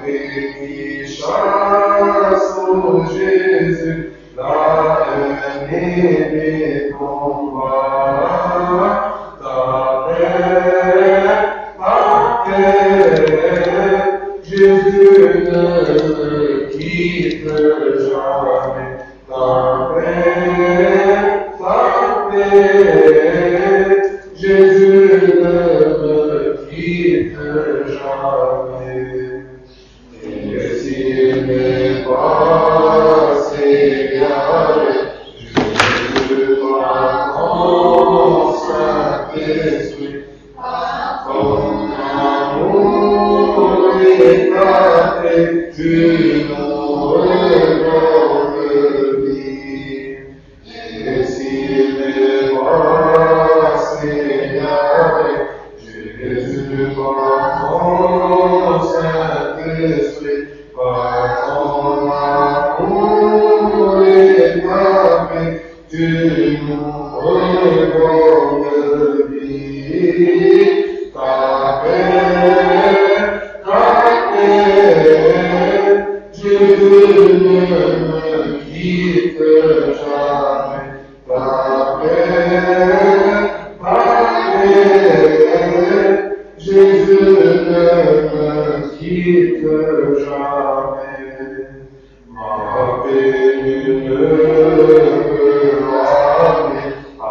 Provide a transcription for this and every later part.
qui chasse, ô Jésus, la haine et les combats, ta paix, Jésus ne me quitte jamais, ta paix, Jésus ne me quitte jamais. Et s'il n'est pas égaré, je dois en Saint-Esprit, ton amour éclaté, tu nous redonnes vie. Et s'il n'est pas égaré, Jésus par ton Saint-Esprit, par ton amour éclaté, tu nous redonnes vie. Ta paix, Jésus ne me quitte jamais. Ta paix, Jésus ne me quitte jamais. Ma paix ne peut ramener à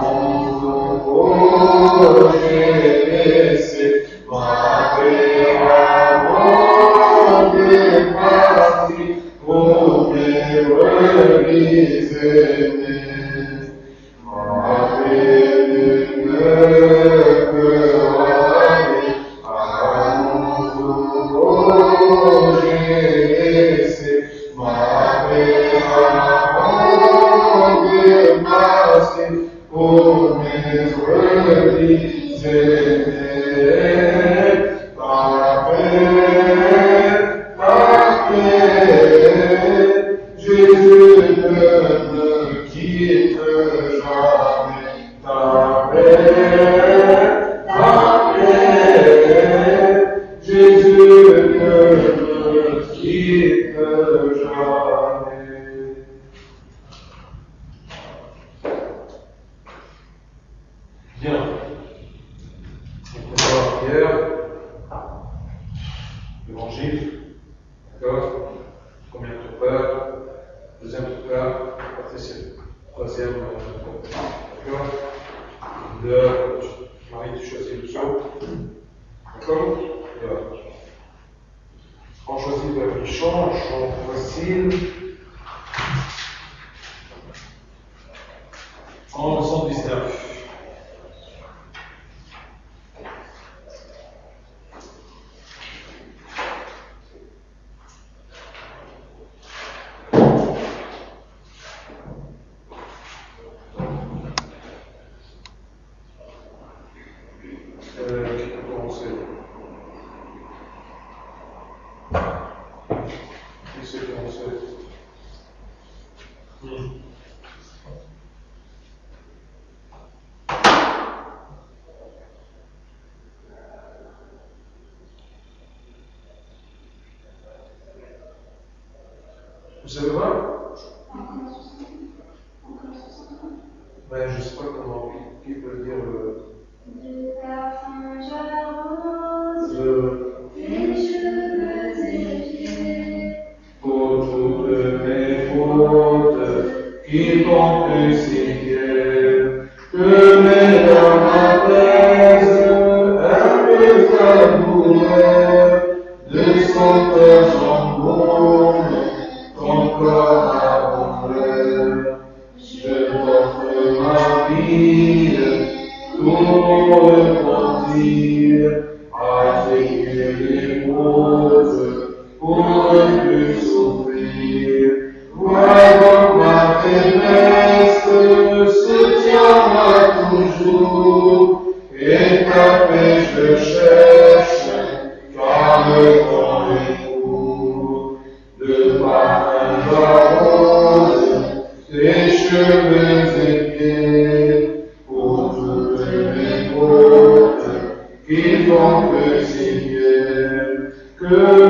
mon dos, j'ai laissé ma paix avant de partir pour mes brebis aimées. Ma paix ne peut ramener à mon dos, j'ai laissé ma paix avant de passer pour mes brebis aimées. Ta paix, Jésus ne me quitte jamais. Ta paix, Jésus ne me quitte jamais. Bien. On va voir Pierre, l'évangile, d'accord? Combien de frères? Deuxième frère, troisième, d'accord? Marie, tu choisis le saut, d'accord? On choisit le plus changeant facile. En 119. Vous savez pas? Ben, je ne sais pas comment, qui peut dire De ta frangeur rose, tes cheveux épais, pour toutes mes fautes qui t'ont crucifié, que mes larmes apaisent un peu ta douleur, de son cœur j'embaume ton corps abondeur. Je t'offre ma vie, tout mon repentir, avec les fautes, pour ne plus souffrir. Vois donc ma faiblesse, soutiens-moi toujours, et ta paix je cherche, car le temps est court. De parfum rose, tes cheveux épais, pour toutes mes fautes qui t'ont crucifié, que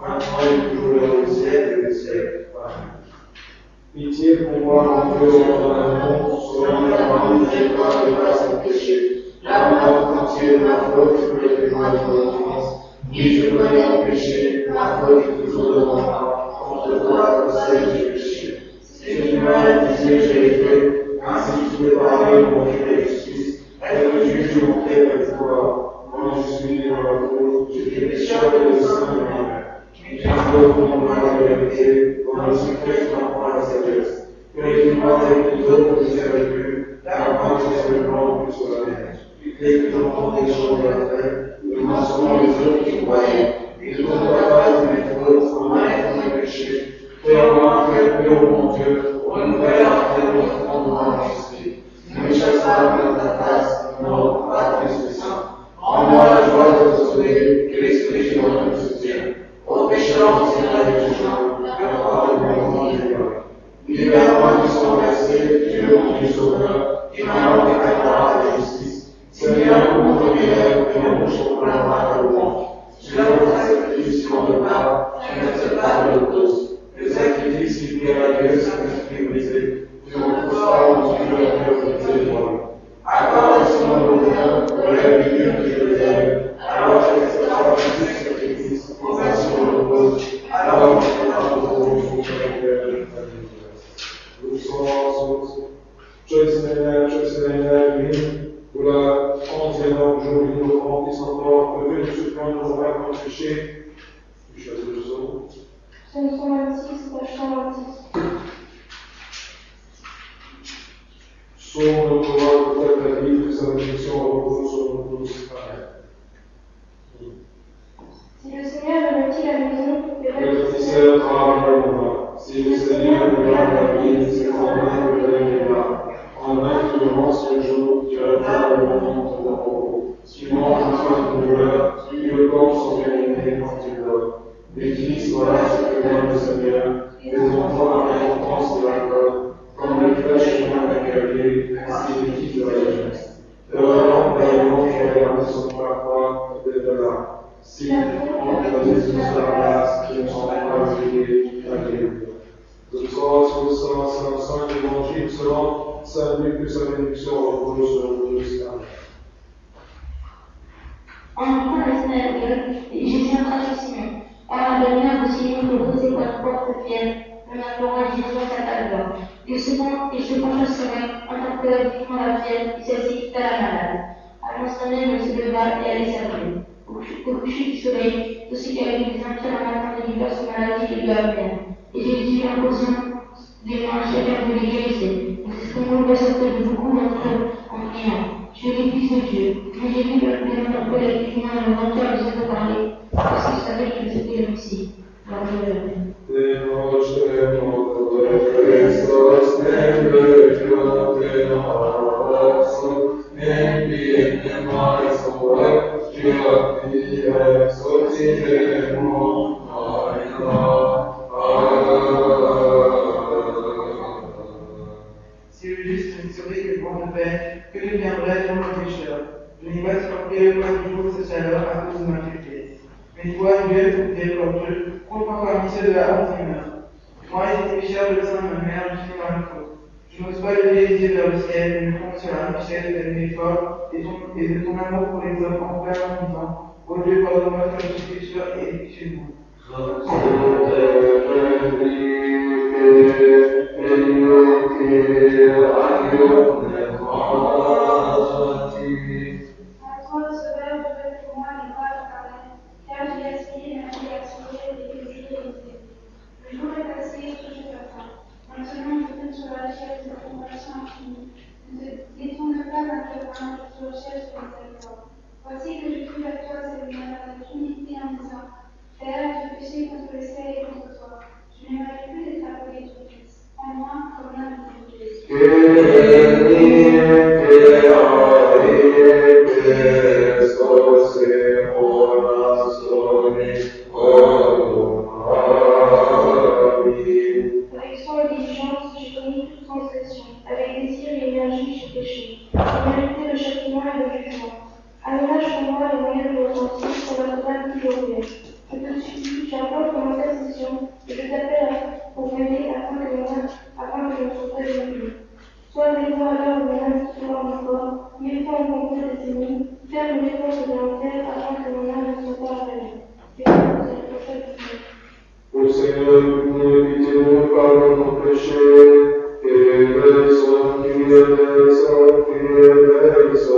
maintenant et toujours et au siècle des siècles. Pitié pour moi, mon Dieu, en ton amour, selon ta grande miséricorde, efface mon péché. Lave-moi tout entier de ma faute, purifie-moi de mon offense. Oui, je connais mon péché, ma faute est toujours devant moi. Contre toi, au seuil, j'ai péché. Si tu m'as accusé, je l'ai fait. Ainsi tu peux parler mon Dieu de justice. Elle me juge mon père avec toi. Moi, je suis dans la faute. Je t'ai péché avec le sang de ma mère. Tu veux pour moi la vérité. Dans le secret, tu m'apprends la sagesse. Purifie-moi avec les autres que j'avais vu. Lave-moi sexuellement plus que la neige. Dès que j'entends des choses de la terre, le mensonge des autres qui croyaient. Et de ton papa de mes fautes, enlève mes péchés. Fais-moi un cœur pur, mon Dieu. Renouvelle un cœur profond devant mon esprit. Ne me chasse pas de ta face, ne me rends pas de l'esprit saint. Rends-moi la joie de te sauver, que l'esprit qui me soutienne. Ô pécheur, enseigne avec joie, garde-moi de mon temps délivré. Libère-moi du sang versé, Dieu mon Dieu sauveur, qui m'a déclarera ta justice. Seigneur, ouvre mes lèvres, et mon bouche proclamera ta louange. Je lève un sacrifice sur le pas, je n'accepte pas de l'holocauste. Le sacrifice qui plaît à Dieu, c'est un esprit brisé. Je repose pas mon Dieu, le cœur brisé de moi. Accorde sur mon bonheur, relève les lieux que je désire. Alors j'accepterai le sacrifice, offert sur l'holocauste. Alors je ferai un repos, je ferai pour la 11e jour du nouveau qui s'entend, que Dieu nous supplante de nos rêves nos péchés. Tu choisis le psaume. Psaume 126, page 126. Psaume notre roi, pour ta vie, que sa bénédiction repose sur nous tous. Amen. Si le Seigneur me bâtit la maison, Le bâtisseur travaille le bois. Si le Seigneur me garde la ville, c'est en vain que je les bas. En vain que je lance le jour, tu retardes le moment de ton repos. Tu manges le soin de douleur, tu le corps sont périmés quand tu dors. L'église, voilà ce que donne le Seigneur. Les enfants à l'importance de l'alcool, comme le flèche chemin d'un cavalier, ainsi l'équipe de la jeunesse. De relangue vaillant qui regarde son parfois de là. Si entre Jésus sur la place, qui ne sont pas éveillés, alléluia. Ce soir, sur le Saint Évangile, selon Saint Luc, que sa bénédiction repose sur nous tous. En entrant la synagogue, Jésus entra chez Simon. Or, la lumière de Simon le brisait par une porte fière, en implorant Jésus à sa palme. Il se pencha sur elle, interpella vivement la fière, et s'assit à la malade. À l'instant même, elle se leva et allait s'appeler. Au coucher du soleil, aussi qu'elle lui impia la matin de lui son maladie et lui amenèrent. Et Jésus, imposant les mains à chacun de les guérisser. C'est ce qu'on voulait sortir de beaucoup d'entre eux en criant. Je suis le Fils de Dieu. Mais Jésus les interpellait effectivement dans le ventre les autres parler, parce qu'il savait qu'il était le Messie. Si le juste ne serait que grande peine, que deviendrait pour le pécheur? Je n'ai pas supporté le poids du jour de cette chaleur à cause de ma faiblesse. Mais toi, Dieu, comme Dieu, comprends parmi ceux de la 11e heure. Moi, j'étais pécheur de sein de ma mère, je suis dans la faute. Je n'ose pas lever les yeux vers le ciel, mais me compte sur la richesse de mes efforts et de ton amour pour les hommes en frère en disant, ô Dieu, pardonne-moi que je suis pécheur et écoutez-moi. Voici que je crie à toi, Seigneur, avec humilité en disant, Père, j'ai péché contre le ciel et contre toi. Je ne mérite plus d'être appelé ton fils. En moi, comme l'un de tes fils. Avec soin et diligence, j'ai commis toute transgression. Avec désir et énergie, j'ai péché. J'ai mérité le châtiment et le jugement. Pardonne-nous, pitié-nous, pardonne nos péchés. Eleison, Kyrie eleison, Kyrie eleison.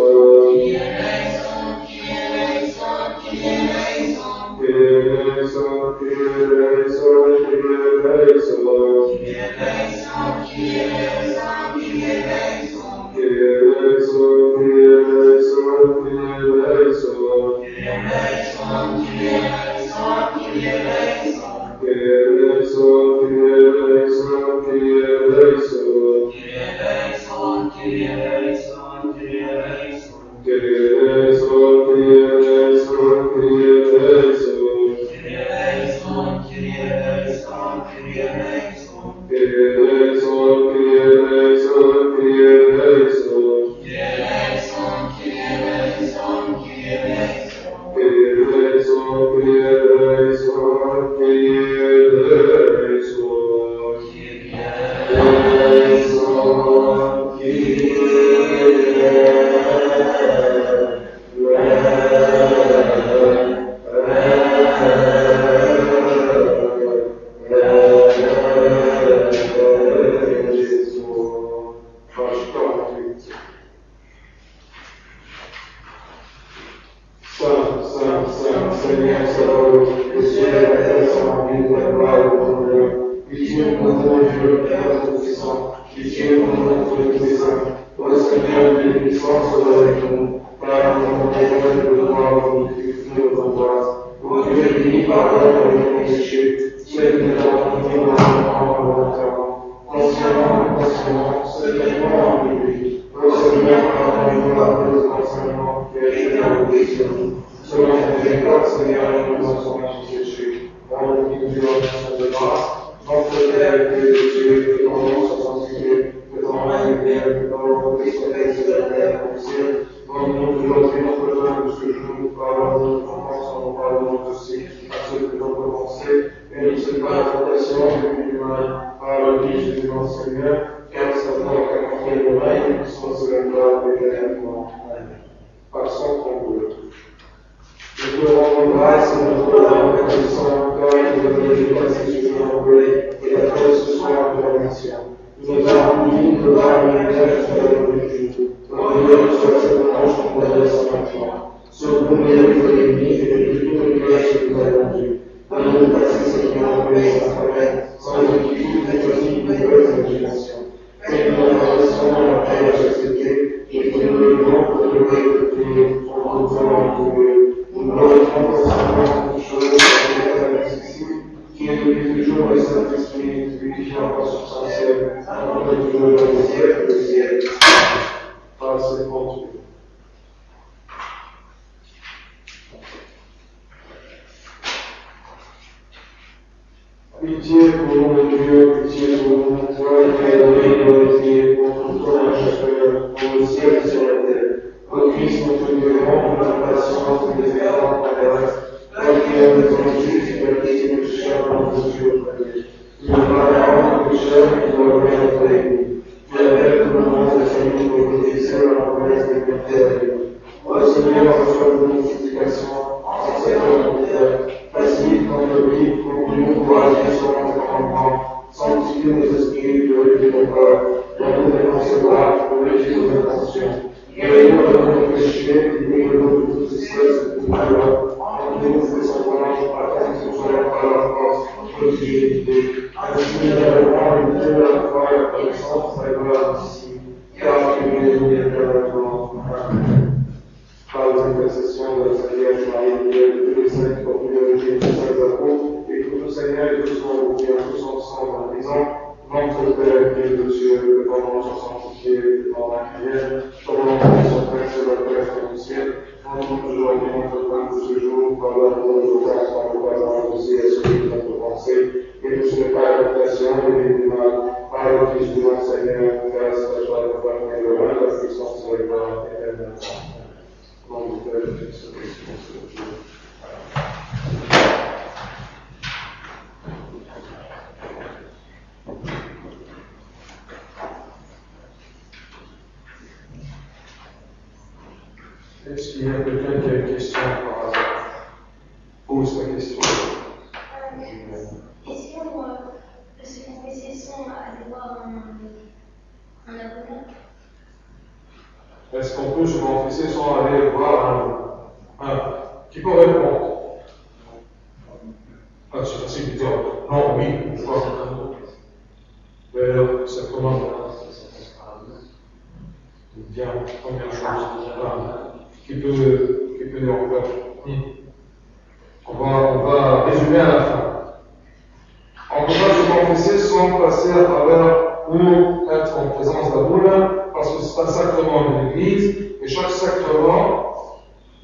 Pitié pour nous, Dieu, pitié pour nous, toi qui es donné glorifié, contre toi la chapelle, pour le ciel et sur la terre. Ô Christ, nous te demandons pour ta patience et les fervents pauvres, toi qui es le juste et le pitié de chaque notre Dieu auprès de lui. Tu ne parles pas de pécheurs qui doivent bien être avec nous. Tu appelles tout le monde à salut pour bénéficier de la promesse de liberté avec nous. Ô Seigneur, reçois nos mortifications, en cette heure de terre. Facilite notre vie pour que nous pouvoir agir selon tes commandements, sanctifie nos esprits, purifie nos corps, donne-nous de concevoir, corriger nos intentions, guéris-nous de nos péchés, délivre-nous de toute tristesse et de toute malheur, entre-nous de son ange, afin que nous soyons par la force, prodigés et guidés, ainsi également l'unité de la foi et la connaissance de la gloire d'ici, car tu es nous éternellement. Amen. Par les intercessions de la Vierge Marie, de tous les saints pour priorité de saints apôtres, et que tout Seigneur et tous sont qui en tous ensemble en disant, notre Père qui es aux cieux, que ton nom soit sanctifié, que ton nom vienne, ton nom soit fait sur la terre comme au ciel. Donne-nous aujourd'hui notre pain de ce jour, pardonne-nous nos offenses, en nous pardonnant aussi à celui de notre pensée, et ne soumets pas à la tentation, mais du mal. Par le Christ de notre Seigneur, grâce à toi, le Père et le roi, la puissance et la gloire éternelle. Nom du Père et du Fils et du Saint-Esprit. Est-ce qu'il y a quelqu'un qui a une question par hasard? Pose ta question. Est-ce que Est-ce qu'on peut se confesser sans aller voir un qui peut répondre? Ah, c'est facile de dire non, oui, pourquoi? Mais c'est comment? Bien, première chose. Qui peut dire encore? On va résumer à la fin. On ne peut pas se confesser sans passer à travers ou être en présence d'Aboula, parce que c'est un sacrement de l'Église, et chaque sacrement,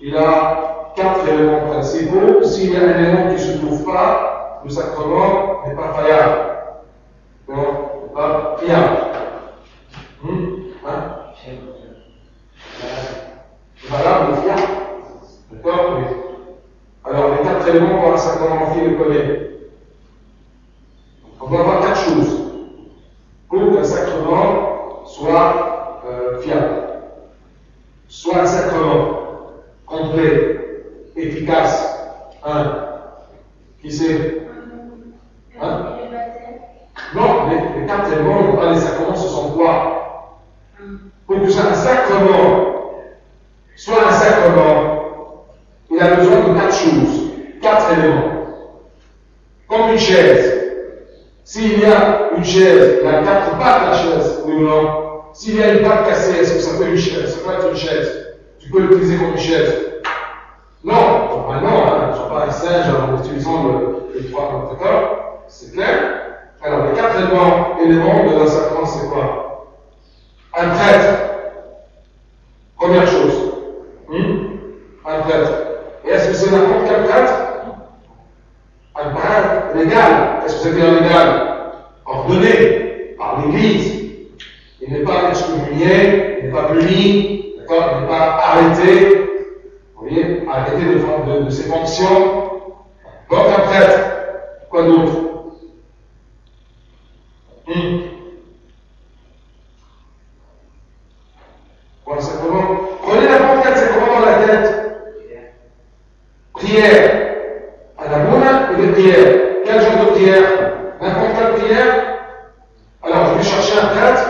il a 4 éléments principaux. S'il y a un élément qui ne se trouve pas, le sacrement n'est pas fiable. Non, n'est pas fiable. Valable ou fiable? D'accord? Oui. Alors, les 4 éléments pour un sacrement, qui le connaît? On doit avoir 4 choses pour qu'un sacrement soit fiable. Soit un sacrement complet, efficace. Qui c'est? Non, les 4 éléments, pas les sacrements, ce sont quoi? Pour que un sacrement soit un sacrement, il a besoin de 4 choses, 4 éléments. Comme une chaise. S'il y a une chaise, il y a 4 pattes à la chaise, oui ou non? S'il y a une patte cassée, est-ce que ça peut être une chaise? Tu peux l'utiliser comme une chaise? Non, normalement, hein, je ne suis pas un singe en utilisant les 3, d'accord? C'est clair? Alors, les 4 éléments de la sacrement, c'est quoi? Un prêtre. Première chose. Un prêtre. Et est-ce que c'est n'importe quel prêtre? Un prêtre légal. Est-ce que c'est bien légal? Ordonné par l'Église. Il n'est pas excommunié, il n'est pas puni, d'accord? Il n'est pas arrêté. Vous voyez? Arrêté de ses fonctions. Donc un prêtre. Quoi d'autre? Bon, simplement, prenez n'importe quel sacrement dans la tête. Prière. À la mouna et des prières. Quel genre de prière? N'importe quelle prière. Alors, je vais chercher un prêtre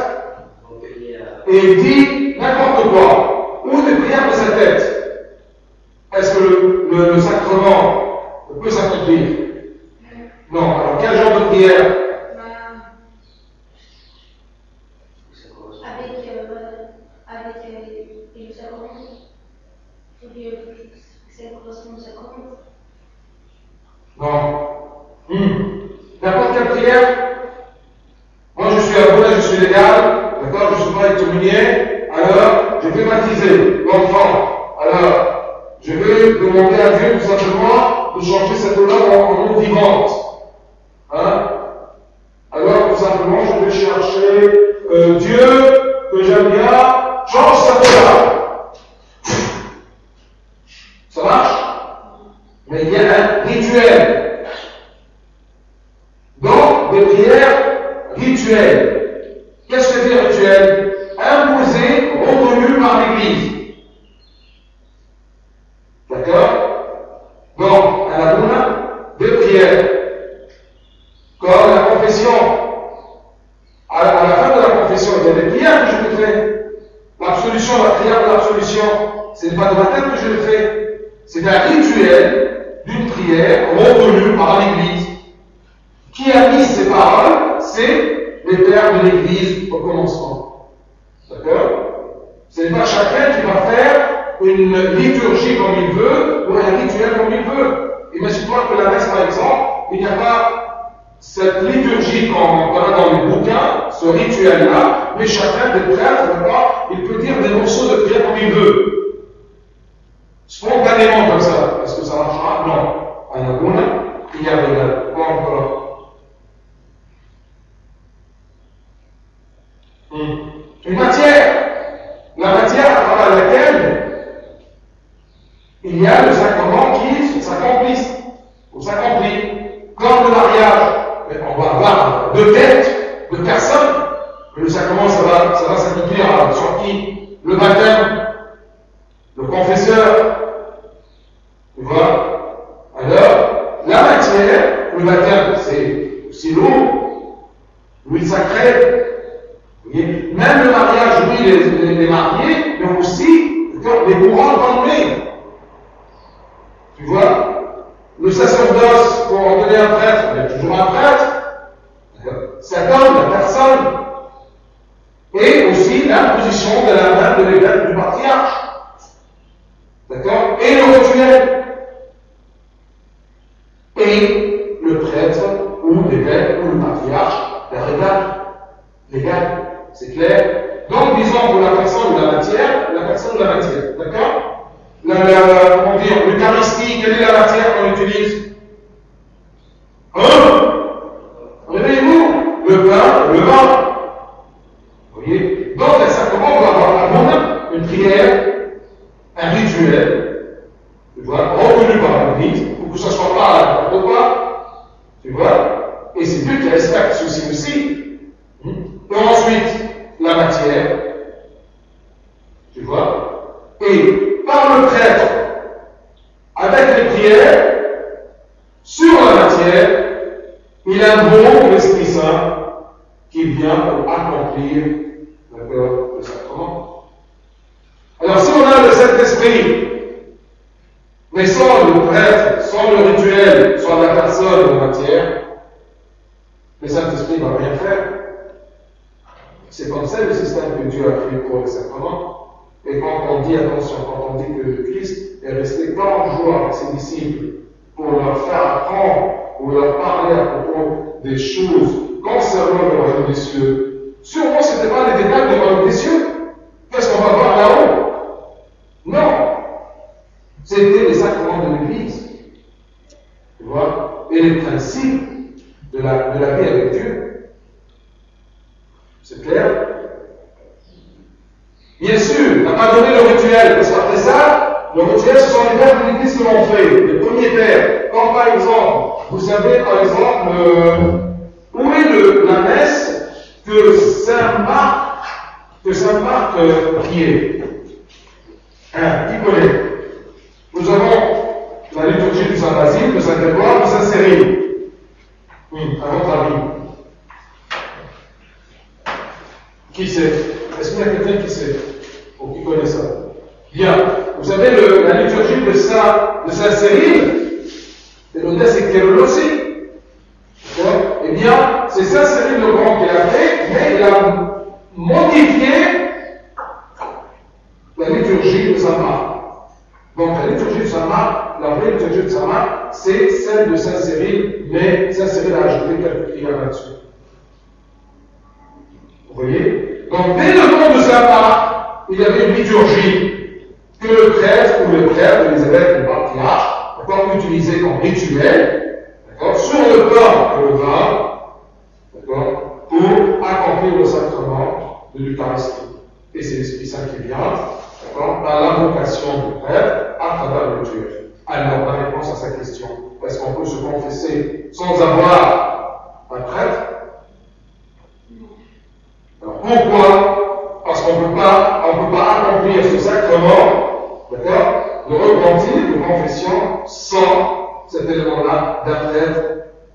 et il dit n'importe quoi. Ou des prières de sa tête. Est-ce que le sacrement peut s'accomplir? Non. Alors, quel genre de prière? Avec le sacrement. Ça correspond au sacrement. Non. N'importe quelle prière. Moi, je suis abonné, je suis légal. D'accord? Je ne suis pas excommunié. Alors, je vais baptiser l'enfant. Alors, je vais demander à Dieu tout simplement de changer cette eau-là en eau vivante. Hein? Alors, tout simplement, je vais chercher Dieu que j'aime bien, change cette eau-là. Ça marche? Mais il y a un rituel. Donc, des prières rituelles. Qu'est-ce que c'est des rituels? Imposés, reconnus par l'Église. D'accord? Donc, à la bouna, des prières. Comme la confession. À la fin de la confession, il y a des prières que je te fais. L'absolution, la prière de l'absolution, ce n'est pas de ma tête que je le fais. C'est un rituel d'une prière reconnue par l'Église. Qui a mis ces paroles? C'est les pères de l'Église au commencement. D'accord? Ce n'est pas chacun qui va faire une liturgie comme il veut ou un rituel comme il veut. Imagine-toi que la messe, par exemple, il n'y a pas cette liturgie qu'on a dans les bouquins, ce rituel-là, mais chacun des prêtres, d'accord, il peut dire des morceaux de prière comme il veut. Spontanément comme ça. Est-ce que ça marchera? Non. À la bouna, il y a pas encore. Une matière. La matière à travers laquelle il y a le sacrement qui s'accomplisse ou s'accomplit. Comme le mariage. Mais on va avoir 2 têtes de personnes. Le sacrement, ça va s'accomplir sur qui? Le baptême, le confesseur. Tu vois? Alors, la matière, le baptême, c'est aussi l'eau, l'huile sacrée. voyez? Même le mariage, oui, les mariés, mais aussi les courants d'emblée. Tu vois? Le sacerdoce, pour ordonner un prêtre, il y a toujours un prêtre. Cet homme, la personne. Et aussi l'imposition de la main de l'évêque du patriarche. D'accord? Et le rituel. Et le prêtre, ou l'évêque, ou le patriarche, la régale. Légal. C'est clair? Donc, disons pour la personne ou la matière, d'accord? Comment dire, l'Eucharistie, quelle est la matière qu'on utilise? Réveillez-vous, le pain, le vin. Vous voyez? Donc, les sacrements doivent avoir un une prière, un rituel, tu vois, reconnu par l'Église, pour que ce ne soit pas n'importe quoi, tu vois? Et c'est Dieu qui respecte ceci aussi. Et ensuite, la matière, tu vois, et par le prêtre, avec les prières, sur la matière, il invoque l'Esprit Saint qui vient pour accomplir le sacrement. Alors, si on a le Saint-Esprit, mais sans le prêtre, sans le rituel, sans la personne de la matière, le Saint-Esprit ne va rien faire. C'est comme ça le système que Dieu a créé pour le sacrement. Et quand on dit, attention, quand on dit que le Christ est resté 40 jours avec ses disciples pour leur faire apprendre ou leur parler à propos des choses concernant le royaume des cieux, sûrement ce n'était pas les détails du royaume des cieux. Qu'est-ce qu'on va voir là-haut? Non. C'était les sacrements de l'Église. Tu vois? Et les principes de la vie avec Dieu. C'est clair? Bien sûr, on n'a pas donné le rituel, parce qu'après ça, le rituel, ce sont les pères de l'Église qui l'ont fait, les premiers pères. Comme par exemple, vous savez, par exemple, où est la messe que Saint Marc priait? Qui connaît? Nous avons la liturgie de Saint Basile, de Saint Grégoire, de Saint Cyril. À votre avis. Qui sait? Est-ce qu'il y a quelqu'un qui sait? Ou qui connaît ça? Bien. Vous savez, la liturgie de Saint Cyril, c'est l'audace et aussi. Eh bien, c'est Saint Cyril le Grand qui l'a fait, mais il a modifié la liturgie de Saint Marc. Donc, la liturgie de Saint Marc, la vraie liturgie de Saint Marc, c'est celle de Saint Cyril, mais Saint Cyril a ajouté quelques prières là-dessus. Vous voyez? Donc, dès le temps de Saint Marc, il y avait une liturgie que le prêtre ou le prêtre, les évêques, le patriarche, d'accord, utilisaient comme rituel, d'accord, sur le pain et le vin, d'accord, pour accomplir le sacrement de l'Eucharistie. Et c'est l'Esprit Saint qui vient, d'accord, par l'invocation du prêtre à travers le rituel. Alors, la réponse à sa question, est-ce qu'on peut se confesser sans avoir un prêtre? Alors, pourquoi? Parce qu'on ne peut pas accomplir ce sacrement, d'accord, de repentir, de confession, sans cet élément-là d'un prêtre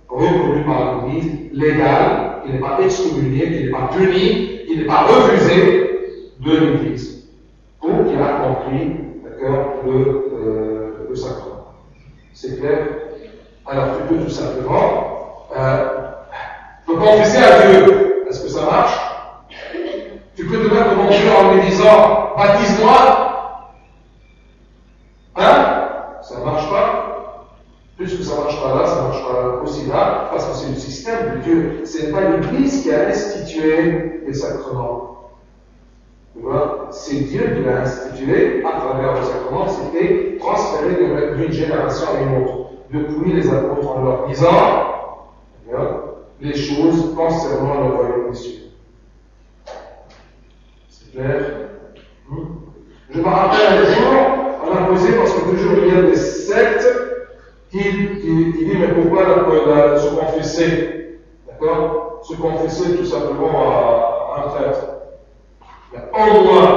reconnu par l'Église, légal, qui n'est pas excommunié, qui n'est pas puni, qui n'est pas refusé de l'Église, pour qu'il accomplit, d'accord, le sacrement. C'est clair? Alors, tu peux tout simplement te confesser à Dieu. Est-ce que ça marche? Tu peux te mettre devant Dieu en lui disant, baptise-moi. Hein? Ça ne marche pas. Puisque ça ne marche pas là, ça ne marche pas aussi là, parce que c'est le système de Dieu. Ce n'est pas l'Église qui a institué les sacrements. Tu vois? C'est Dieu qui l'a institué à travers le sacrement. C'était transféré d'une génération à une autre. Depuis les apôtres en leur disant les choses concernant le royaume des cieux. Clair? Je me rappelle un jour, on a posé, parce que toujours il y a des sectes qui disent, mais pourquoi se confesser? D'accord? Se confesser tout simplement à un prêtre. Au moins,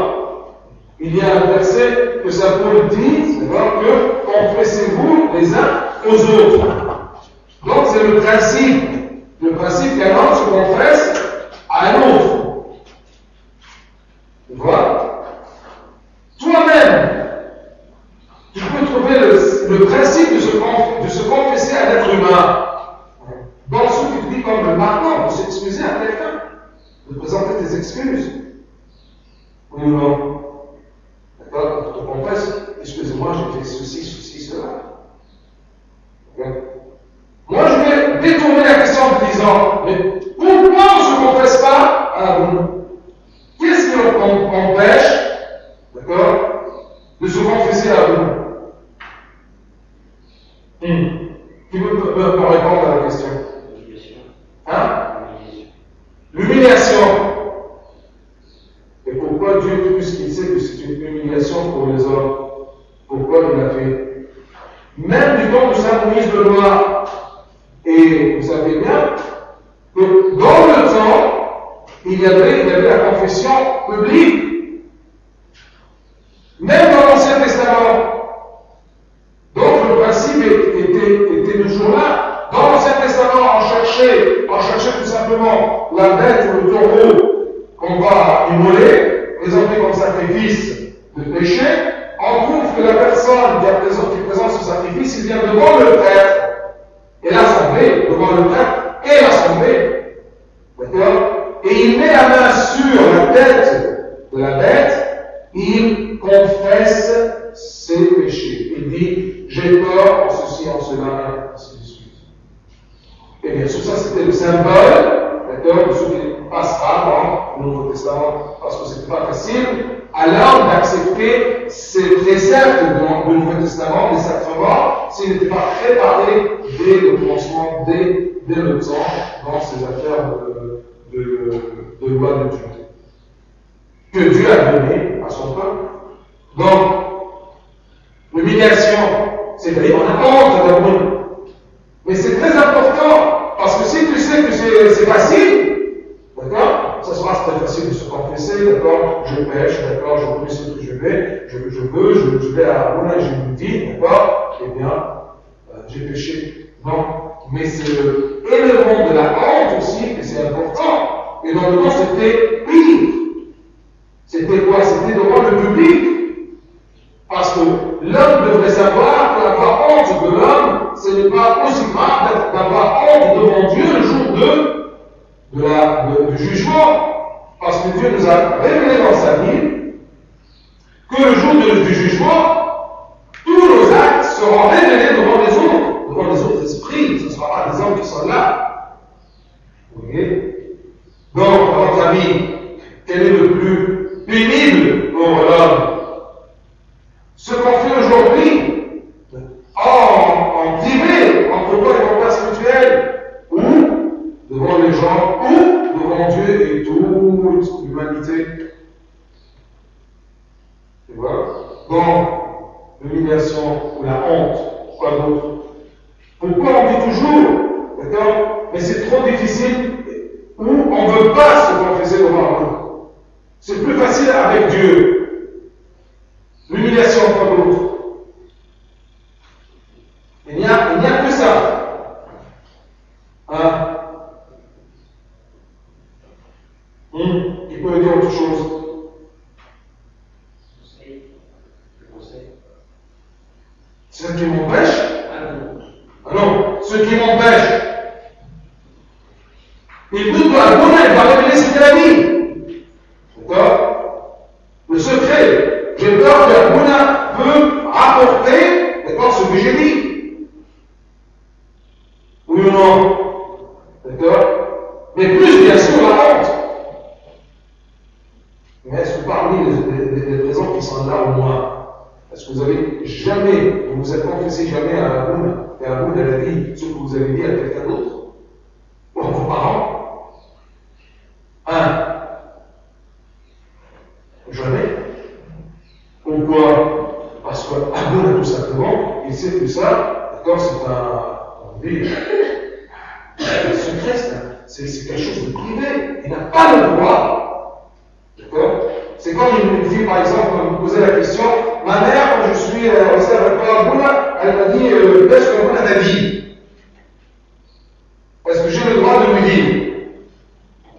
il y a un verset que Saint Paul dit, d'accord, que confessez-vous les uns aux autres. Donc c'est le principe qu'un homme se confesse à un autre. s'excuse. Oui ou non? D'accord? Tu confesses, excusez-moi, j'ai fait ceci, cela. Okay. Moi, je vais détourner la question en disant, mais pourquoi on ne se confesse pas à vous? Qu'est-ce qui empêche, d'accord, de se confesser à vous? Qui peut répondre à la question? Hein? L'humiliation. Et pourquoi Dieu, puisqu'il sait que c'est une humiliation pour les hommes, pourquoi il l'a fait? Même du temps de sa mise de loi, et vous savez bien que dans le temps, il y avait la confession publique. Même dans l'Ancien Testament. Donc le principe était toujours là. Dans l'Ancien Testament, on cherchait tout simplement la bête ou le taureau qu'on va immoler, présenté comme sacrifice de péché. On trouve que la personne qui présente ce sacrifice, il vient devant le prêtre et l'assemblée, devant le prêtre et l'assemblée. D'accord? Et il met la main sur la tête de la bête, il confesse ses péchés. Il dit, j'ai tort en ceci, en cela, et ainsi de suite. Et bien sûr, ça c'était le symbole, d'accord, de ce qui passera dans le Nouveau Testament, parce que c'était pas facile, alors d'accepter ces préceptes dans le Nouveau Testament, les sacrements, s'ils n'étaient pas préparés dès le commencement, dès le temps, dans ces affaires de loi de Dieu, que Dieu a donné à son peuple. Donc, l'humiliation, c'est-à-dire on a honte d'amour. Mais c'est très important, parce que si tu sais que c'est facile, d'accord, ça sera très facile de se confesser, d'accord, je pêche, d'accord, je connais ce que je vais à Mouna et je me dis, d'accord, eh bien, j'ai péché. Non, mais c'est l'élément de la honte aussi, et c'est important. Et dans le temps, c'était pire. C'était quoi? C'était devant le public. Parce que l'homme devrait savoir que l'avoir honte de l'homme, ce n'est pas aussi grave d'avoir honte devant Dieu le jour du jugement. Parce que Dieu nous a révélé dans sa vie que le jour du jugement, tous nos actes seront révélés devant les autres esprits. Ce ne sera pas des hommes qui sont là. Vous voyez? Donc, à votre avis, quel est le plus pénible pour l'homme? Ce qu'on fait aujourd'hui, en privé, entre toi et ton père spirituel, ou devant les gens, ou devant Dieu et toute l'humanité. Tu vois? Donc, l'humiliation ou la honte, quoi d'autre? Pourquoi on dit toujours, d'accord, mais c'est trop difficile, ou on ne veut pas se confesser devant nous. C'est plus facile avec Dieu. L'humiliation comme l'autre. Il n'y a que ça. Hein? Il peut dire autre chose. C'est ce qui m'empêche? Ah non, ce qui m'empêche. Il doute à Mouna, il va révéler ce qu'il a dit. D'accord? Le secret. J'ai peur que Mouna peut rapporter, d'accord, ce que j'ai dit. Oui ou non? D'accord? Mais plus, bien sûr, la honte. Mais est-ce que parmi les présents qui sont là au moins, est-ce que vous avez jamais, vous vous êtes confessé jamais à Mouna, et à Mouna, elle a dit ce que vous avez dit à quelqu'un d'autre? Ou à vos parents? Jamais. Pourquoi? Parce qu'Amouna, tout simplement, il sait que ça, d'accord, c'est un secret, c'est quelque chose de privé. Il n'a pas le droit. D'accord? C'est comme une fille, par exemple, me posait la question, ma mère, quand je suis resté avec Amouna, elle m'a dit, est-ce que Amouna t'a dit? Est-ce que j'ai le droit de lui dire?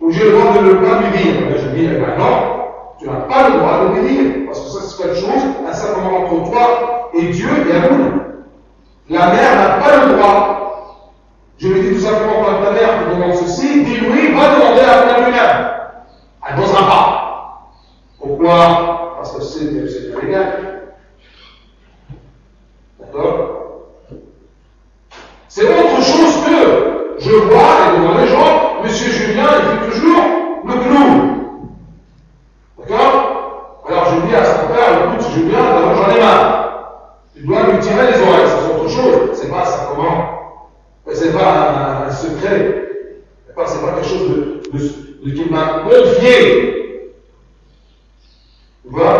Ou j'ai le droit de ne pas lui dire? Je dis, non. Tu n'as pas le droit de le dire, parce que ça c'est quelque chose, un simplement entre toi et Dieu et Amouna. La mère n'a pas le droit. Je lui dis tout simplement, quand ta mère te demande ceci, dis oui, va demander à Amouna lui-même. Elle n'osera Pourquoi? Parce que c'est illégal. D'accord? C'est autre chose que je vois et devant les gens, Monsieur Julien, il fait toujours le clown. D'accord? Alors je dis à son père, écoute Julien, d'abord j'en ai marre. Tu dois lui tirer les oreilles, c'est autre chose. C'est pas ça comment. C'est pas un secret. C'est pas quelque chose qu'il m'a confié. Tu vois?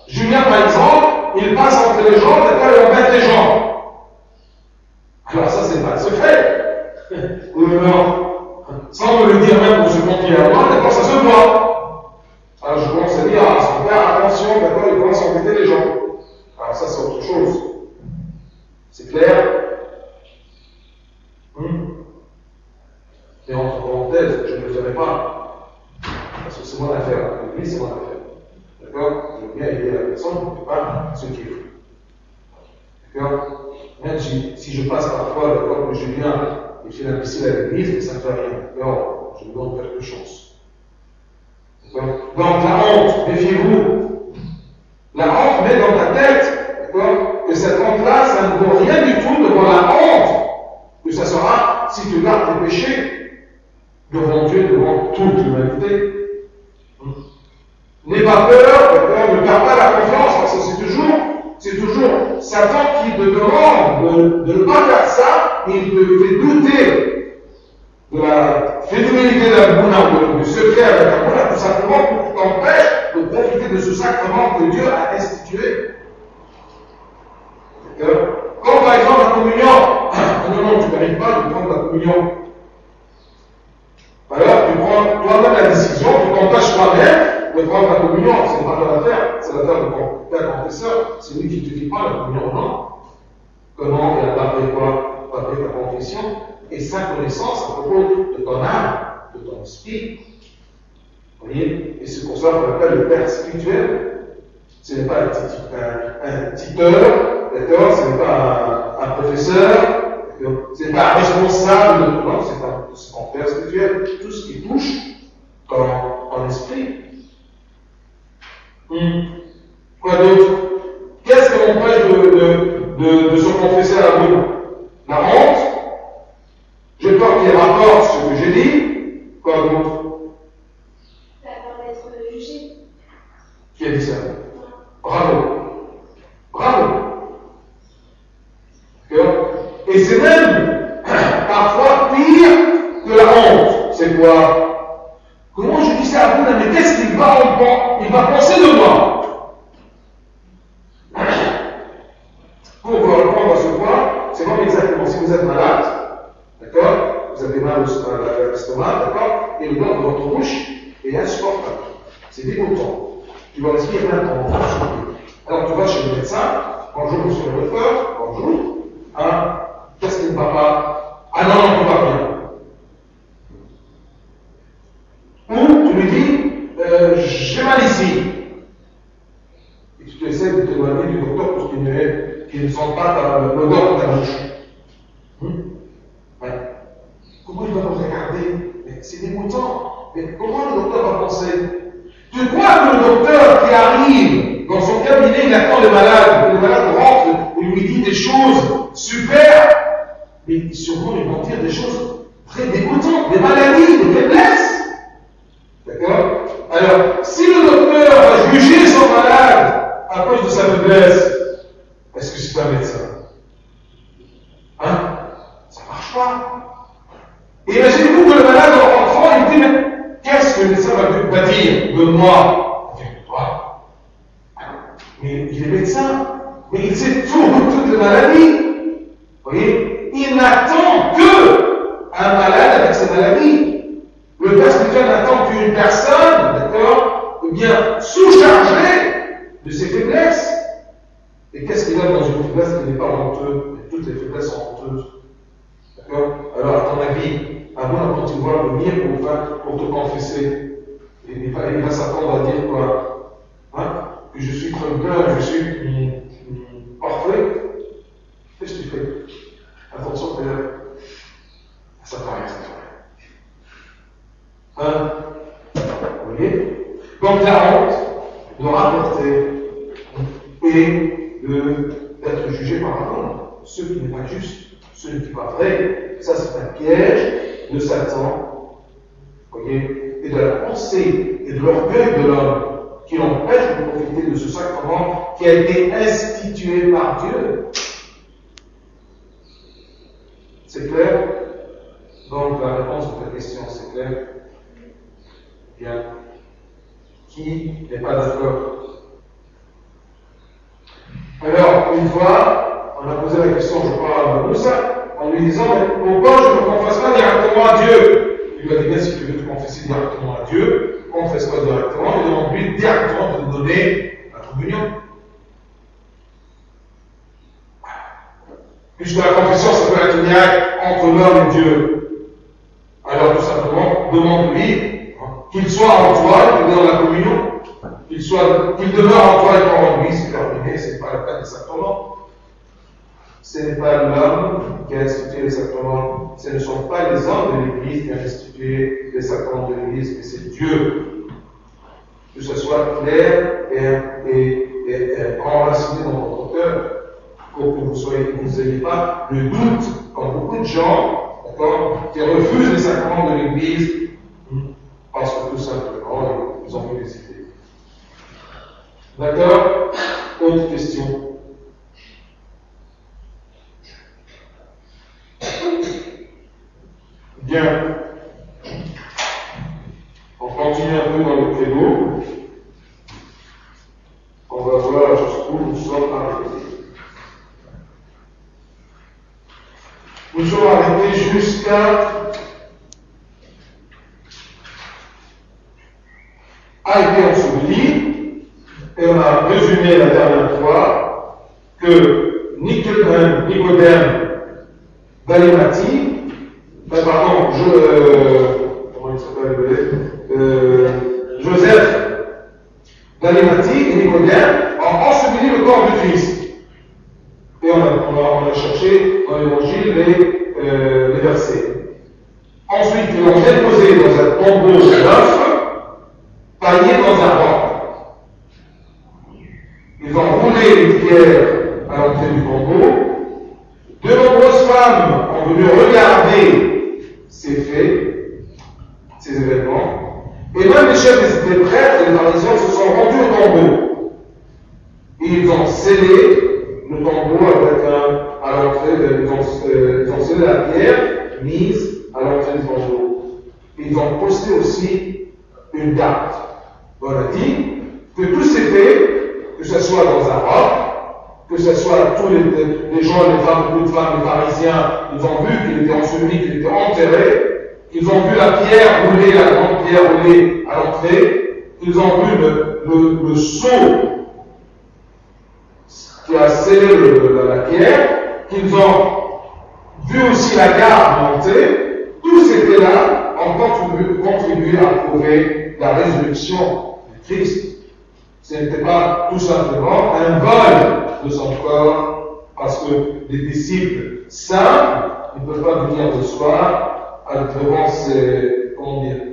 Julien, par exemple, il passe entre les gens, d'accord, il embête les gens. Alors ça, c'est pas un secret. Ou non, sans me le dire même pour se confier à moi, d'accord, ça se voit. Alors je commence à dire à son père, attention, d'accord, il commence à embêter les gens. Alors ça, c'est autre chose. C'est clair? Et entre parenthèses, je ne le ferai pas. Parce que c'est mon affaire. Lui, c'est mon affaire. D'accord? Je veux bien aider la personne, je ne fais pas ce qu'il faut. D'accord? Même si je passe parfois, d'accord, que Julien et fait la piscine à l'église, mais ça ne fait rien. D'accord? Je lui donne quelque chose. D'accord? Donc la honte, méfiez-vous. La honte met dans ta tête, d'accord, que cette honte-là, ça ne vaut rien du tout devant la honte que ça sera si tu gardes tes péchés devant Dieu, devant toute l'humanité. N'aie pas peur, d'accord, ne perds pas la confiance, parce que c'est toujours Satan qui te demande de ne pas faire ça, il te fait douter de la fidélité d'Abouna, ou du secret avec Abouna, tout simplement pour t'empêcher de profiter de ce sacrement que Dieu a institué. D'accord? Comme par exemple la communion, non, tu n'arrives pas de prendre la communion. Alors, tu prends toi-même la décision, tu t'empêches toi-même de prendre la communion. C'est pas ton affaire, c'est l'affaire de ton père confesseur. C'est lui qui te dit pas la communion, non? Comment il a appris quoi? Après ta confession et sa connaissance à propos de ton âme, de ton esprit. Vous voyez? Et c'est pour ça qu'on appelle le père spirituel. Ce n'est pas un tuteur, d'accord? Ce n'est pas un professeur. C'est pas un responsable de tout, non, c'est ton père spirituel, tout ce qui touche ton esprit. Quoi d'autre? Qu'est-ce qui m'empêche de se confesser à la Dieu? La honte? J'ai peur qu'il rapporte ce que j'ai dit. Quoi d'autre? La peur d'être jugé. Qui a dit ça? Bravo. Bravo. Et c'est même parfois pire que la honte. C'est quoi? Comment je dis ça à vous, mais qu'est-ce qu'il va penser de moi? Pour vous répondre à ce point, c'est comme exactement si vous êtes malade, d'accord? Vous avez mal à l'estomac, d'accord? Et le blanc de votre bouche est insupportable. C'est dégoûtant. Tu vas respirer plein de temps. Alors tu vas chez le médecin, bonjour monsieur le docteur, bonjour. Hein? Qu'est-ce qui ne va pas? Ah non, tout va bien. Ou tu lui dis, j'ai mal ici. Et tu essaies de t'éloigner du docteur pour qu'il ne sente pas l'odeur de ta bouche. Ouais. Comment il va me regarder? Mais c'est dégoûtant. Mais comment le docteur va penser? Tu crois que le docteur qui arrive dans son cabinet, il attend le malade rentre et lui dit des choses super, mais sûrement ils vont dire des choses très dégoûtantes, des maladies, des faiblesses. D'accord? Alors, si le docteur va juger son malade à cause de sa faiblesse, est-ce que c'est un médecin? Hein? Ça ne marche pas. Et imaginez-vous que le malade en rentrant, il dit, mais qu'est-ce que le médecin va dire de moi? De toi. Mais il est médecin, mais il sait toutes les maladies. Vous voyez? Il n'attend que un malade avec ses maladies. Le père spirituel n'attend qu'une personne, d'accord, bien sous-chargée de ses faiblesses. Et qu'est-ce qu'il a dans une faiblesse qui n'est pas honteuse? Toutes les faiblesses sont honteuses. D'accord? Alors, à ton avis, avant quand tu vas venir pour te confesser, il va s'attendre à dire quoi? Hein? Que je suis trompeur, je suis parfait. Qu'est-ce que tu fais? Attention, Père. Ça paraît, ça paraît. Hein? Vous voyez? Donc la honte entrer et d'être jugé par un homme. Ce qui n'est pas juste, ce qui n'est pas vrai, ça c'est un piège de Satan, voyez, et de la pensée et de l'orgueil de l'homme qui l'empêche de profiter de ce sacrement qui a été institué par Dieu. C'est clair? Donc la réponse de ta question, c'est clair? Bien. Qui n'est pas d'accord? Alors, une fois, on a posé la question, je crois, à Moussa, en lui disant, mais pourquoi je ne me confesse pas directement à Dieu? Il lui a dit, bien, si tu veux te confesser directement à Dieu, confesse-toi directement et demande-lui directement de te donner la communion. Puisque la confession, ça peut être un lien entre l'homme et Dieu. Alors, tout simplement, demande-lui qu'il soit en toi et qu'il donne la communion. Qu'il demeure en toi et pas en lui, c'est terminé, c'est pas la peine des sacrements. Ce n'est pas l'homme qui a institué les sacrements, ce ne sont pas les hommes de l'Église qui ont institué les sacrements de l'Église, mais c'est Dieu. Que ce soit clair et enraciné dans votre cœur, pour que vous n'ayez pas le doute, comme beaucoup de gens, qui refusent les sacrements de l'Église, parce que tout simplement, ils ont fait des idées. D'accord? Autre question? Bien. On continue un peu dans le credo. On va voir jusqu'où nous sommes arrêtés. Nous sommes arrêtés jusqu'à a été enseveli. Et on a résumé la dernière fois que Nicodème d'Arimathie, comment il s'appelle, Joseph d'Arimathie et Nicodème ont enseveli le corps du Christ. Et on a cherché dans l'évangile les versets. Ensuite, ils l'ont déposé dans un tombeau neuf, taillé dans un roc. Ils ont roulé une pierre à l'entrée du tombeau. De nombreuses femmes ont venu regarder ces faits, ces événements. Et même les chefs des prêtres et des pharisiens se sont rendus au tombeau. Et ils ont scellé le tombeau avec à l'entrée, ils ont scellé la pierre mise à l'entrée du tombeau. Et ils ont posté aussi une date. On a dit que tous ces faits, que ce soit dans un roc, que ce soit tous les gens, les femmes, beaucoup de femmes, les pharisiens, ils ont vu qu'il était enseveli, qu'il était enterré, ils ont vu la pierre roulée, la grande pierre roulée à l'entrée, ils ont vu le sceau qui a scellé la pierre, qu'ils ont vu aussi la garde monter. Tous étaient là en contribué à prouver la résurrection du Christ. Ce n'était pas tout simplement un vol de son corps, parce que les disciples simples ne peuvent pas venir le soir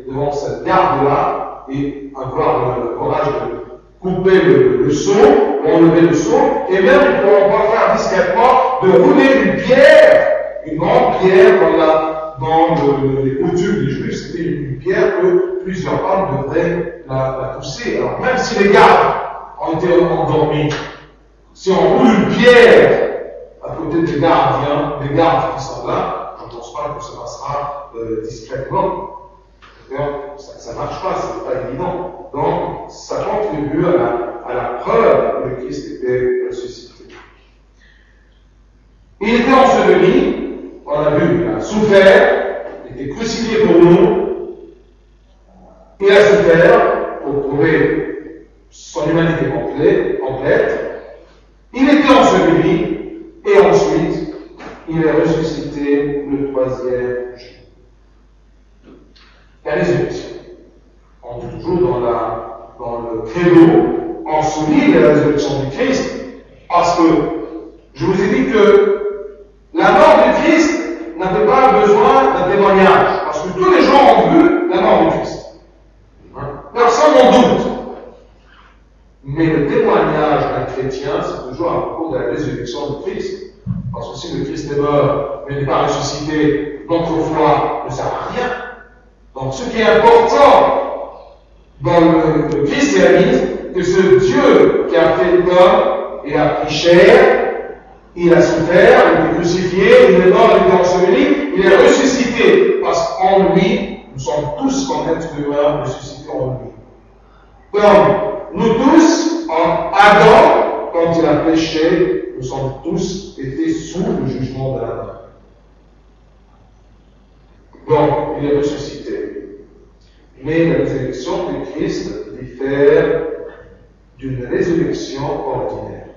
devant cette garde-là et avoir le courage de couper le seau, enlever le seau, et même ils ne pourront pas faire discrètement de rouler une pierre, une grande pierre dans les coutumes des Juifs, c'était une pierre que plusieurs hommes devraient la pousser. Alors même si les gardes ont été endormis, si on roule une pierre à côté des gardes qui sont là, je ne pense pas que ça passera discrètement. Ça ne marche pas, ce n'est pas évident. Donc, ça contribue à la preuve que le Christ était ressuscité. Il était enseveli, on a vu, il a souffert, il était crucifié pour nous, il a souffert pour prouver son humanité complète, il était enseveli, et ensuite, il est ressuscité le troisième jour. La résurrection. On est toujours dans le credo, on souligne la résurrection du Christ, parce que je vous ai dit que la mort du Christ n'avait pas besoin d'un témoignage, parce que tous les gens ont vu la mort du Christ. Personne n'en doute. Mais le témoignage chrétien, c'est toujours à propos de la résurrection de Christ. Parce que si le Christ est mort, mais n'est pas ressuscité, notre foi ne sert à rien. Donc ce qui est important dans le christianisme, que ce Dieu qui a fait l'homme et a pris chair, il a souffert, il est crucifié, il est mort, il est enseveli, il est ressuscité. Parce qu'en lui, nous sommes tous comme êtres humains ressuscités en lui. Comme nous tous, en Adam, quand il a péché, nous sommes tous été sous le jugement d'Adam. Donc, il est ressuscité. Mais la résurrection de Christ diffère d'une résurrection ordinaire.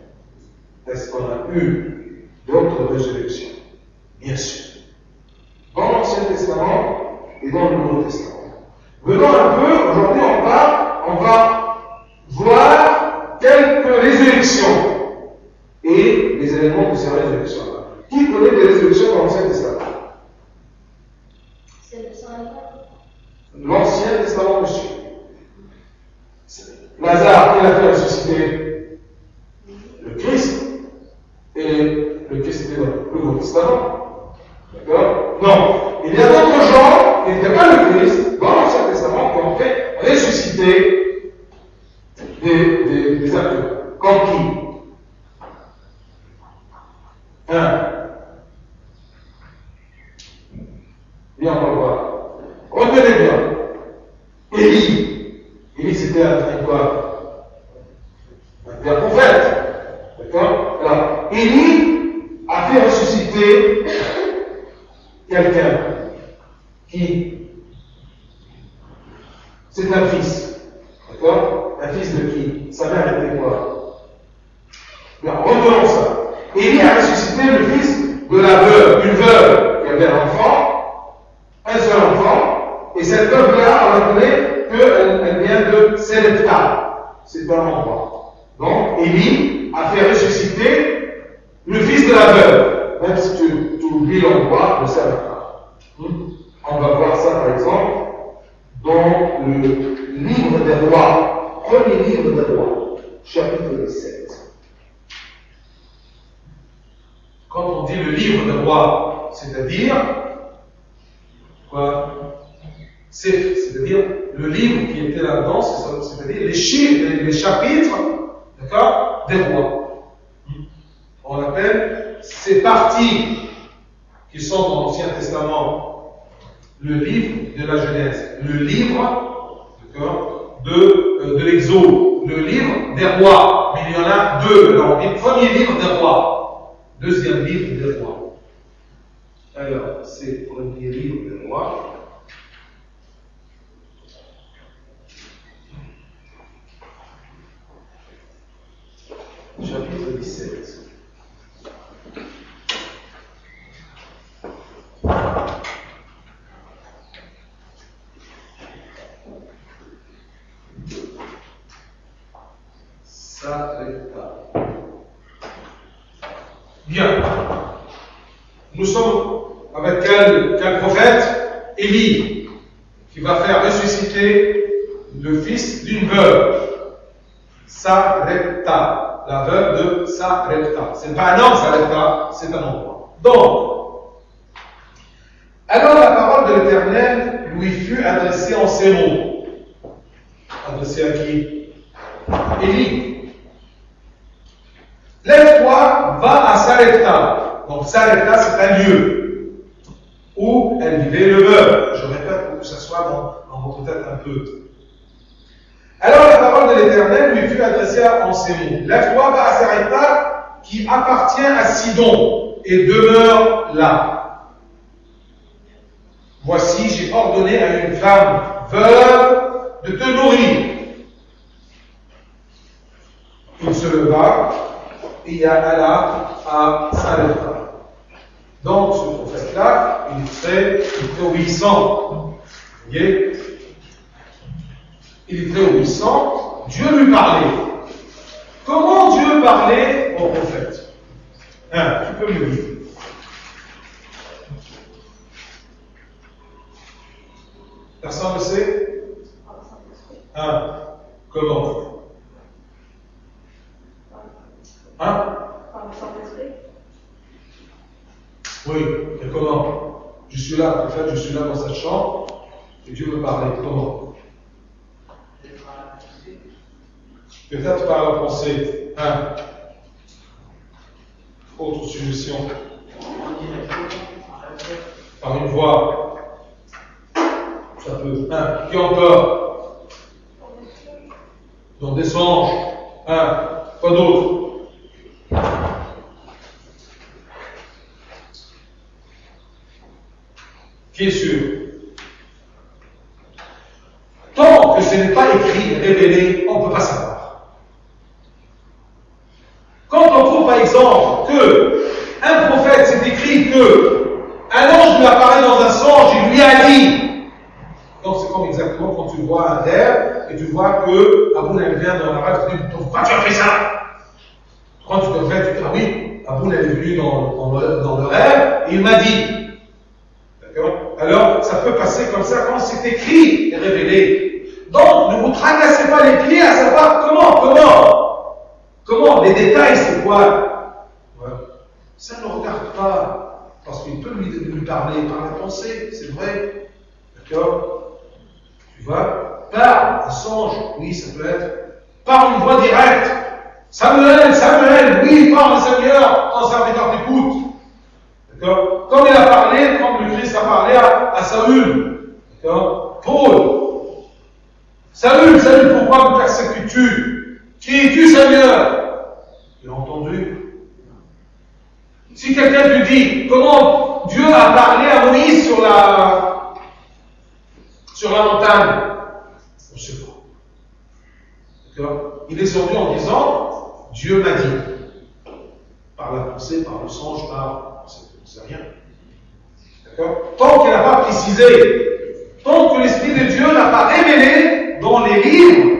Est-ce qu'on a eu d'autres résurrections? Bien sûr. Dans l'Ancien Testament et dans le Nouveau Testament. Venons un peu, aujourd'hui on va voir quelques résurrections et les éléments de ces résurrections-là. Qui connaît des résurrections dans l'Ancien Testament? C'est le sang. L'Ancien Testament, monsieur. Lazare, qui l'a fait ressusciter? Le Christ. Et le Christ était dans le Nouveau Testament. D'accord? Non. Il y a d'autres gens qui n'étaient pas le Christ dans l'Ancien Testament qui ont fait ressusciter des acteurs. Comme qui? Bien, on va voir. Retenez bien. Élie, c'était un quoi? Un prophète. D'accord? Alors, Élie a fait ressusciter quelqu'un qui. C'est un fils. D'accord? Un fils de qui? Sa mère était quoi? Bien, retenons ça. Élie a ressuscité le fils de la veuve, une veuve qui avait un enfant, un seul enfant, et cette veuve-là, on appelait qu'elle vient de Sélepta. C'est un endroit. Donc, Élie a fait ressusciter le fils de la veuve. Même si tu oublies l'endroit, ne sert pas. On va voir ça, par exemple, dans le livre des rois, premier livre des rois, chapitre 17. Quand on dit le livre des rois, c'est-à-dire quoi? C'est-à-dire le livre qui était là-dedans, c'est-à-dire les chapitres, d'accord, des rois. On appelle ces parties qui sont dans l'Ancien Testament le livre de la Genèse, le livre, d'accord, de l'Exode, le livre des rois. Mais il y en a deux. Alors, le premier livre des rois. Deuxième livre des rois. Alors, c'est le premier livre des rois. Chapitre 17. Bien. Nous sommes avec quel prophète? Élie, qui va faire ressusciter le fils d'une veuve, Sarepta, la veuve de Sarepta. Ce n'est pas un homme, Sarepta, c'est un endroit. Donc, alors la parole de l'Éternel lui fut adressée en ces mots. Adressée à qui? Élie. Lève-toi, va à Sarepta. Donc Sarepta, c'est un lieu où elle vivait le veuve. Je répète pour que ça soit dans votre tête un peu. Alors la parole de l'Éternel lui fut adressée en ces mots. Lève-toi, va à Sarepta, qui appartient à Sidon, et demeure là. Voici, j'ai ordonné à une femme veuve de te nourrir. Il se leva et il alla à Sarepta. Donc, ce prophète-là, il est très obéissant. Vous voyez? Il est très obéissant. Dieu lui parlait. Comment Dieu parlait au prophète? Tu peux me le dire. Personne ne sait? Comment? Hein? Par le Saint-Esprit. Oui, et comment? Je suis là, peut-être je suis là dans cette chambre, et Dieu me parlait. Comment? Peut-être par la pensée. Hein? Autre suggestion. Par une voix. Ça peut. Hein? Qui encore? Dans des songes. Hein? Quoi d'autre? Qui est sûr? Tant que ce n'est pas écrit, révélé, on ne peut pas savoir. Quand on trouve par exemple que un prophète, c'est écrit que un ange lui apparaît dans un songe et lui a dit, donc c'est comme exactement quand tu vois un rêve et tu vois que Aboun elle vient dans la rêve, tu te dis pourquoi tu as fait ça? Quand tu te réveilles, tu dis ah oui, Aboun elle est venue dans le rêve et il m'a dit. Alors, ça peut passer comme ça quand c'est écrit et révélé. Donc, ne vous tracassez pas les pieds à savoir comment, les détails, c'est quoi. Ouais. Ça ne regarde pas, parce qu'il peut lui parler par la pensée, c'est vrai. D'accord? Tu vois? Par un songe, oui, ça peut être. Par une voix directe. Samuel, oui, parle Seigneur, ton serviteur t'écoute. D'accord? Comme il a parlé, comme le Christ a parlé à Saül. D'accord? Paul. Saül, pourquoi me persécutes-tu? Qui es-tu, Seigneur? Il a entendu. Si quelqu'un te dit comment Dieu a parlé à Moïse sur la montagne, on ne sait pas. D'accord? Il est descendu en disant Dieu m'a dit. Par la pensée, par le songe, on ne sait rien. D'accord? Tant qu'il n'a pas précisé, tant que l'Esprit de Dieu n'a pas révélé dans les livres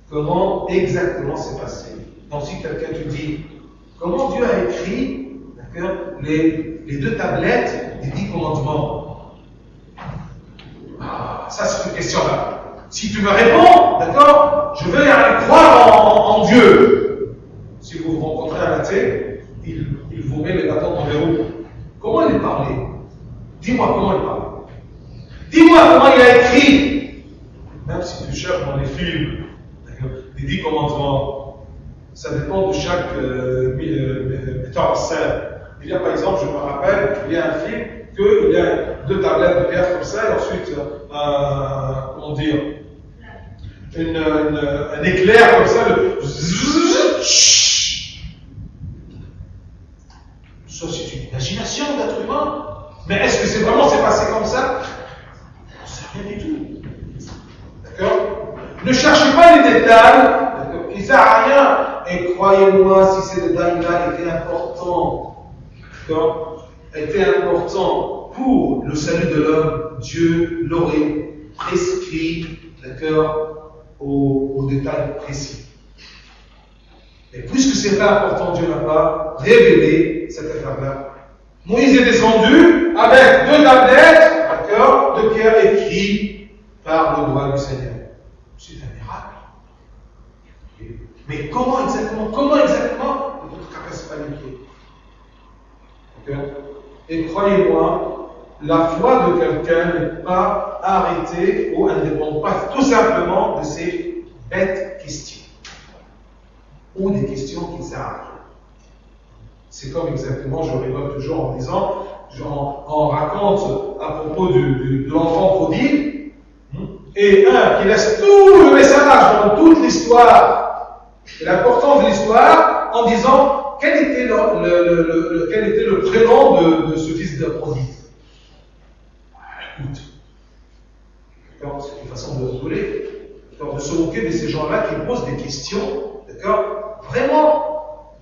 comment exactement c'est passé. Donc si quelqu'un te dit comment Dieu a écrit, d'accord, les 2 tablettes des 10 commandements. Ah, ça c'est une question là. Si tu me réponds, d'accord, je veux aller croire en Dieu. Si vous rencontrez un athée, il vous met les bâtons dans les roues. Comment il parlait? Dis-moi comment il parlait. Dis-moi comment il a écrit. Même si tu cherches dans les films, les 10 commandements, ça dépend de chaque metteur en scène. Il y a par exemple, je me rappelle, il y a un film qu'il y a 2 tablettes de pierre comme ça, et ensuite, comment dire, un éclair comme ça, ça c'est une imagination d'être humain. Mais est-ce que c'est passé comme ça? On ne sait rien du tout. D'accord? Ne cherchez pas les détails, il ne sert à rien. Et croyez-moi, si ces détails-là étaient importants, d'accord, étaient importants pour le salut de l'homme, Dieu l'aurait prescrit, d'accord, aux détails précis. Et puisque c'est pas important, Dieu n'a pas révélé cette affaire-là. Moïse est descendu avec 2 tablettes, d'accord, de pierre écrites par le doigt du Seigneur. C'est un miracle. Mais comment exactement? Ne te tracasse pas les pieds. D'accord? Et croyez-moi, la foi de quelqu'un n'est pas arrêtée ou elle ne dépend pas tout simplement de ces bêtes questions. Ou des questions qui ne servent à rien. C'est comme exactement, je rigole toujours en disant, on raconte à propos de l'enfant prodigue, et un qui laisse tout le message dans toute l'histoire, et l'importance de l'histoire, en disant quel était le prénom de ce fils de prodigue. Écoute, d'accord, c'est une façon de rigoler, de se moquer de ces gens-là qui posent des questions, d'accord, vraiment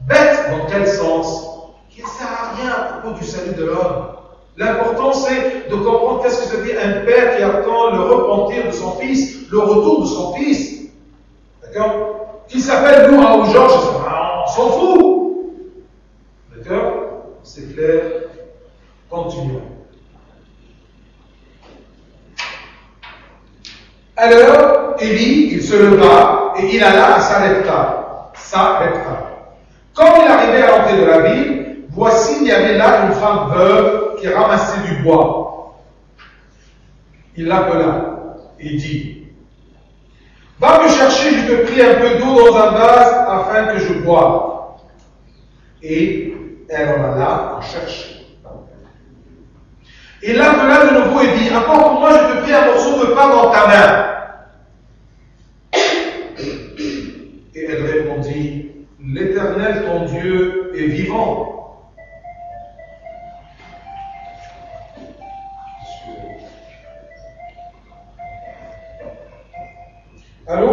bêtes dans quel sens, qui ne sert à rien à propos du salut de l'homme. L'important c'est de comprendre qu'est-ce que ça veut dire un père qui attend le repentir de son fils, le retour de son fils. D'accord? Qu'il s'appelle Noah ou Georges, on s'en fout. D'accord? C'est clair. Continuons. Alors, Élie, il se leva et il alla à Sarepta. Quand il arrivait à l'entrée de la ville, voici, il y avait là une femme veuve qui ramassait du bois. Il l'appela et dit, va me chercher, je te prie, un peu d'eau dans un vase afin que je boive. Et elle en alla en chercher. Il l'appela de nouveau et dit, apporte-moi, je te prie, un morceau de pain dans ta main. Et elle répondit, l'Éternel, ton Dieu, est vivant. Allô?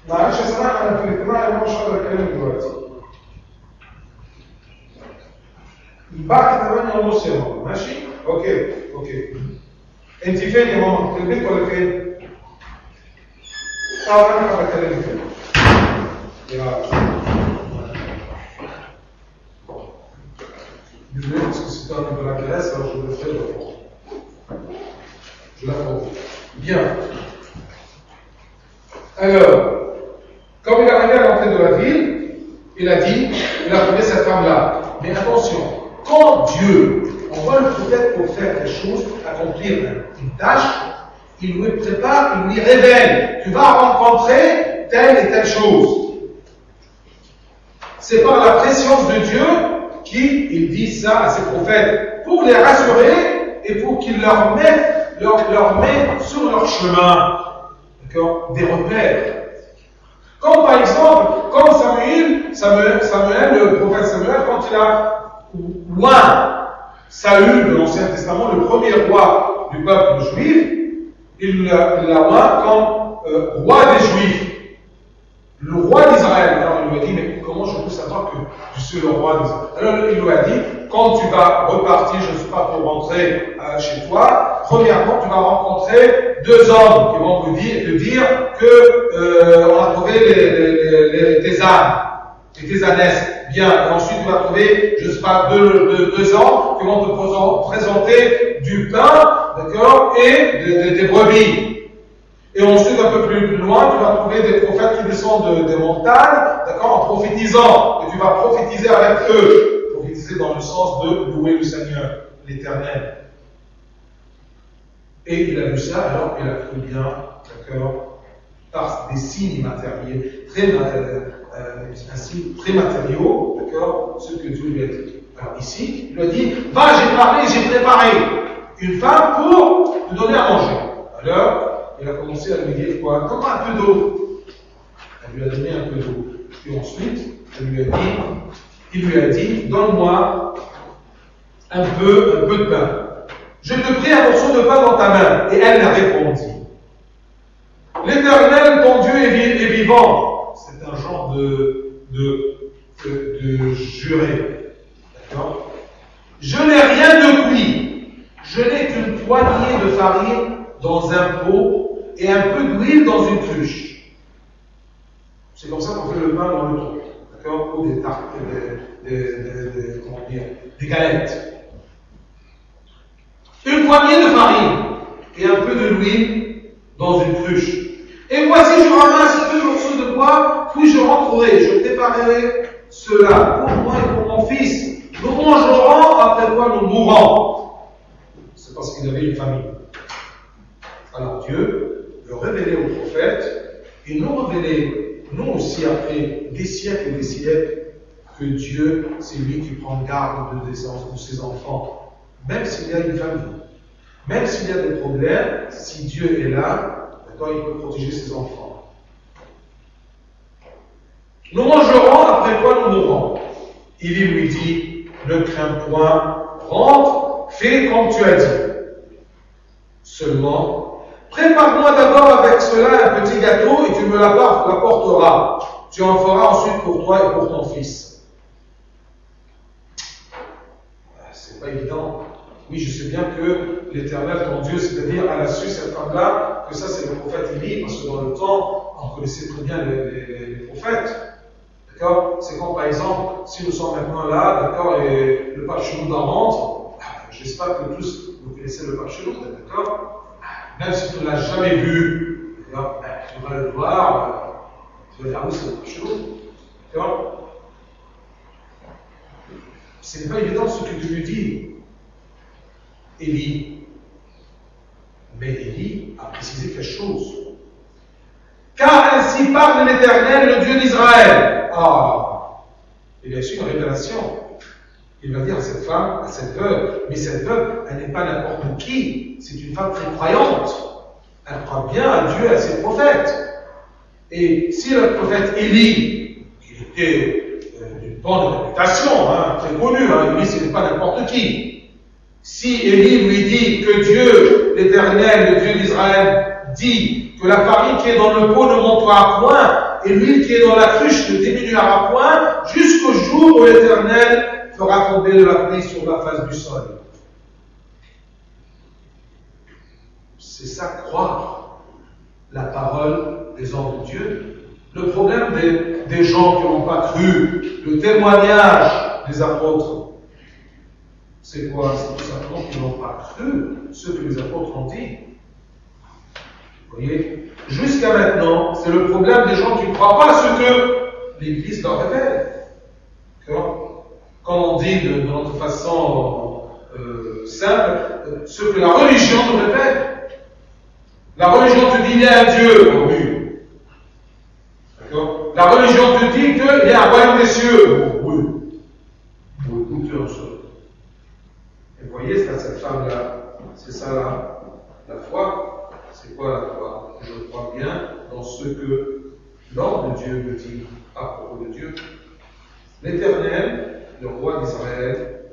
معلش صراحة أنا في الاجتماع ما مش هقدر أتكلم دلوقتي. بعد 8:30 يا ماما، ماشي؟ أوكي. أنت فين يا ماما؟ في البيت ولا فين؟ أنا هقدر أتكلم فين؟ Désolé parce que c'était un peu la classe, alors je le fais de fond. Je la trouve. Bien. Alors, comme il est arrivé à l'entrée de la ville, il a trouvé cette femme-là. Mais attention, quand Dieu envoie le prophète pour faire des choses, accomplir une tâche, il lui prépare, il lui révèle, tu vas rencontrer telle et telle chose. C'est par la préscience de Dieu qu'il dit ça à ses prophètes, pour les rassurer et pour qu'il leur mette sur leur chemin des repères. Comme par exemple, comme Samuel, le prophète Samuel, quand il a oint Saül de l'Ancien Testament, le premier roi du peuple juif, il l'a oint comme roi des Juifs, le roi d'Israël. Alors il lui a dit, mais comment je peux savoir que je suis le roi d'Israël? Alors il lui a dit, quand tu vas repartir, je ne suis pas pour rentrer chez toi, premièrement, tu vas rencontrer 2 hommes qui vont te dire que on a trouvé tes ânes et tes ânesses. Bien, et ensuite tu vas trouver, je ne sais pas, 2 hommes qui vont te présenter du pain, d'accord, et des brebis. Et ensuite, un peu plus loin, tu vas trouver des prophètes qui descendent des montagnes, d'accord, en prophétisant. Et tu vas prophétiser avec eux. Prophétiser dans le sens de louer le Seigneur, l'Éternel. Et il a vu ça, alors il a cru bien, d'accord, par des signes matériels, très matériaux, d'accord, ce que Dieu lui a dit. Alors ici, il lui a dit, va, j'ai préparé une femme pour te donner à manger. Alors, il a commencé à lui dire quoi? Comment un peu d'eau? Elle lui a donné un peu d'eau. Et ensuite, il lui a dit, donne-moi un peu de pain. Je te prie un morceau de pain dans ta main. Et elle a répondu, l'Éternel, ton Dieu, est vivant. C'est un genre de juré. D'accord? Je n'ai rien de cuit. Je n'ai qu'une poignée de farine dans un pot et un peu d'huile dans une cruche. C'est comme ça qu'on fait le pain dans le trou. D'accord? Ou des tartes, des galettes. Une poignée de farine et un peu de l'huile dans une cruche. Et voici, je ramasse 2 morceaux de bois, puis je rentrerai, je préparerai cela pour moi et pour mon fils. Nous mangerons, après quoi nous mourrons. C'est parce qu'il avait une famille. Alors Dieu veut révéler aux prophètes et nous révéler, nous aussi après des siècles et des siècles, que Dieu, c'est lui qui prend garde de ses enfants. Même s'il y a une famille, même s'il y a des problèmes, si Dieu est là, d'accord, il peut protéger ses enfants. Nous mangerons, après quoi nous mourrons. Il lui dit, ne crains point, rentre, fais comme tu as dit. Seulement, prépare-moi d'abord avec cela un petit gâteau et tu me l'apporteras. Tu en feras ensuite pour toi et pour ton fils. C'est pas évident. Oui, je sais bien que l'Éternel, ton Dieu, c'est-à-dire, elle a su cette femme-là, que ça c'est le prophète Élie, parce que dans le temps, on connaissait très bien les prophètes. D'accord? C'est comme par exemple, si nous sommes maintenant là, d'accord, et le pape Chelou rentre, j'espère que tous vous connaissez le pape Chelou, d'accord? Même si tu ne l'as jamais vu, D'accord? Tu vas le voir, tu vas dire oui, c'est autre chose. D'accord? Ce n'est pas évident ce que Dieu lui dit. Élie. Mais Élie a précisé quelque chose. Car ainsi parle l'Éternel, le Dieu d'Israël. Ah, il a reçu une révélation. Il va dire à cette femme, à cette veuve, mais cette veuve, elle n'est pas n'importe qui. C'est une femme très croyante. Elle croit bien à Dieu et à ses prophètes. Et si le prophète Élie, il était d'une bonne réputation, très connu, Élie, ce n'est pas n'importe qui. Si Élie lui dit que Dieu, l'Éternel, le Dieu d'Israël, dit que la farine qui est dans le pot ne montera à point, et l'huile qui est dans la cruche ne diminuera à point, jusqu'au jour où l'Éternel fera tomber de la pluie sur la face du sol. C'est ça, croire la parole des hommes de Dieu. Le problème des gens qui n'ont pas cru, le témoignage des apôtres, c'est quoi? C'est tout simplement qu'ils n'ont pas cru ce que les apôtres ont dit. Vous voyez? Jusqu'à maintenant, c'est le problème des gens qui ne croient pas ce que l'Église leur révèle. Quand on dit de notre façon simple, ce que la religion nous révèle. La religion te dit qu'il y a un Dieu. Oh, oui. D'accord? La religion te dit qu'il y a un royaume des cieux. Oh, oui. Oui, écoutez un seul. Et vous voyez, cette femme-là, c'est ça la foi. C'est quoi la foi? Je crois bien dans ce que l'ordre de Dieu me dit à propos de Dieu. L'Éternel, le roi d'Israël,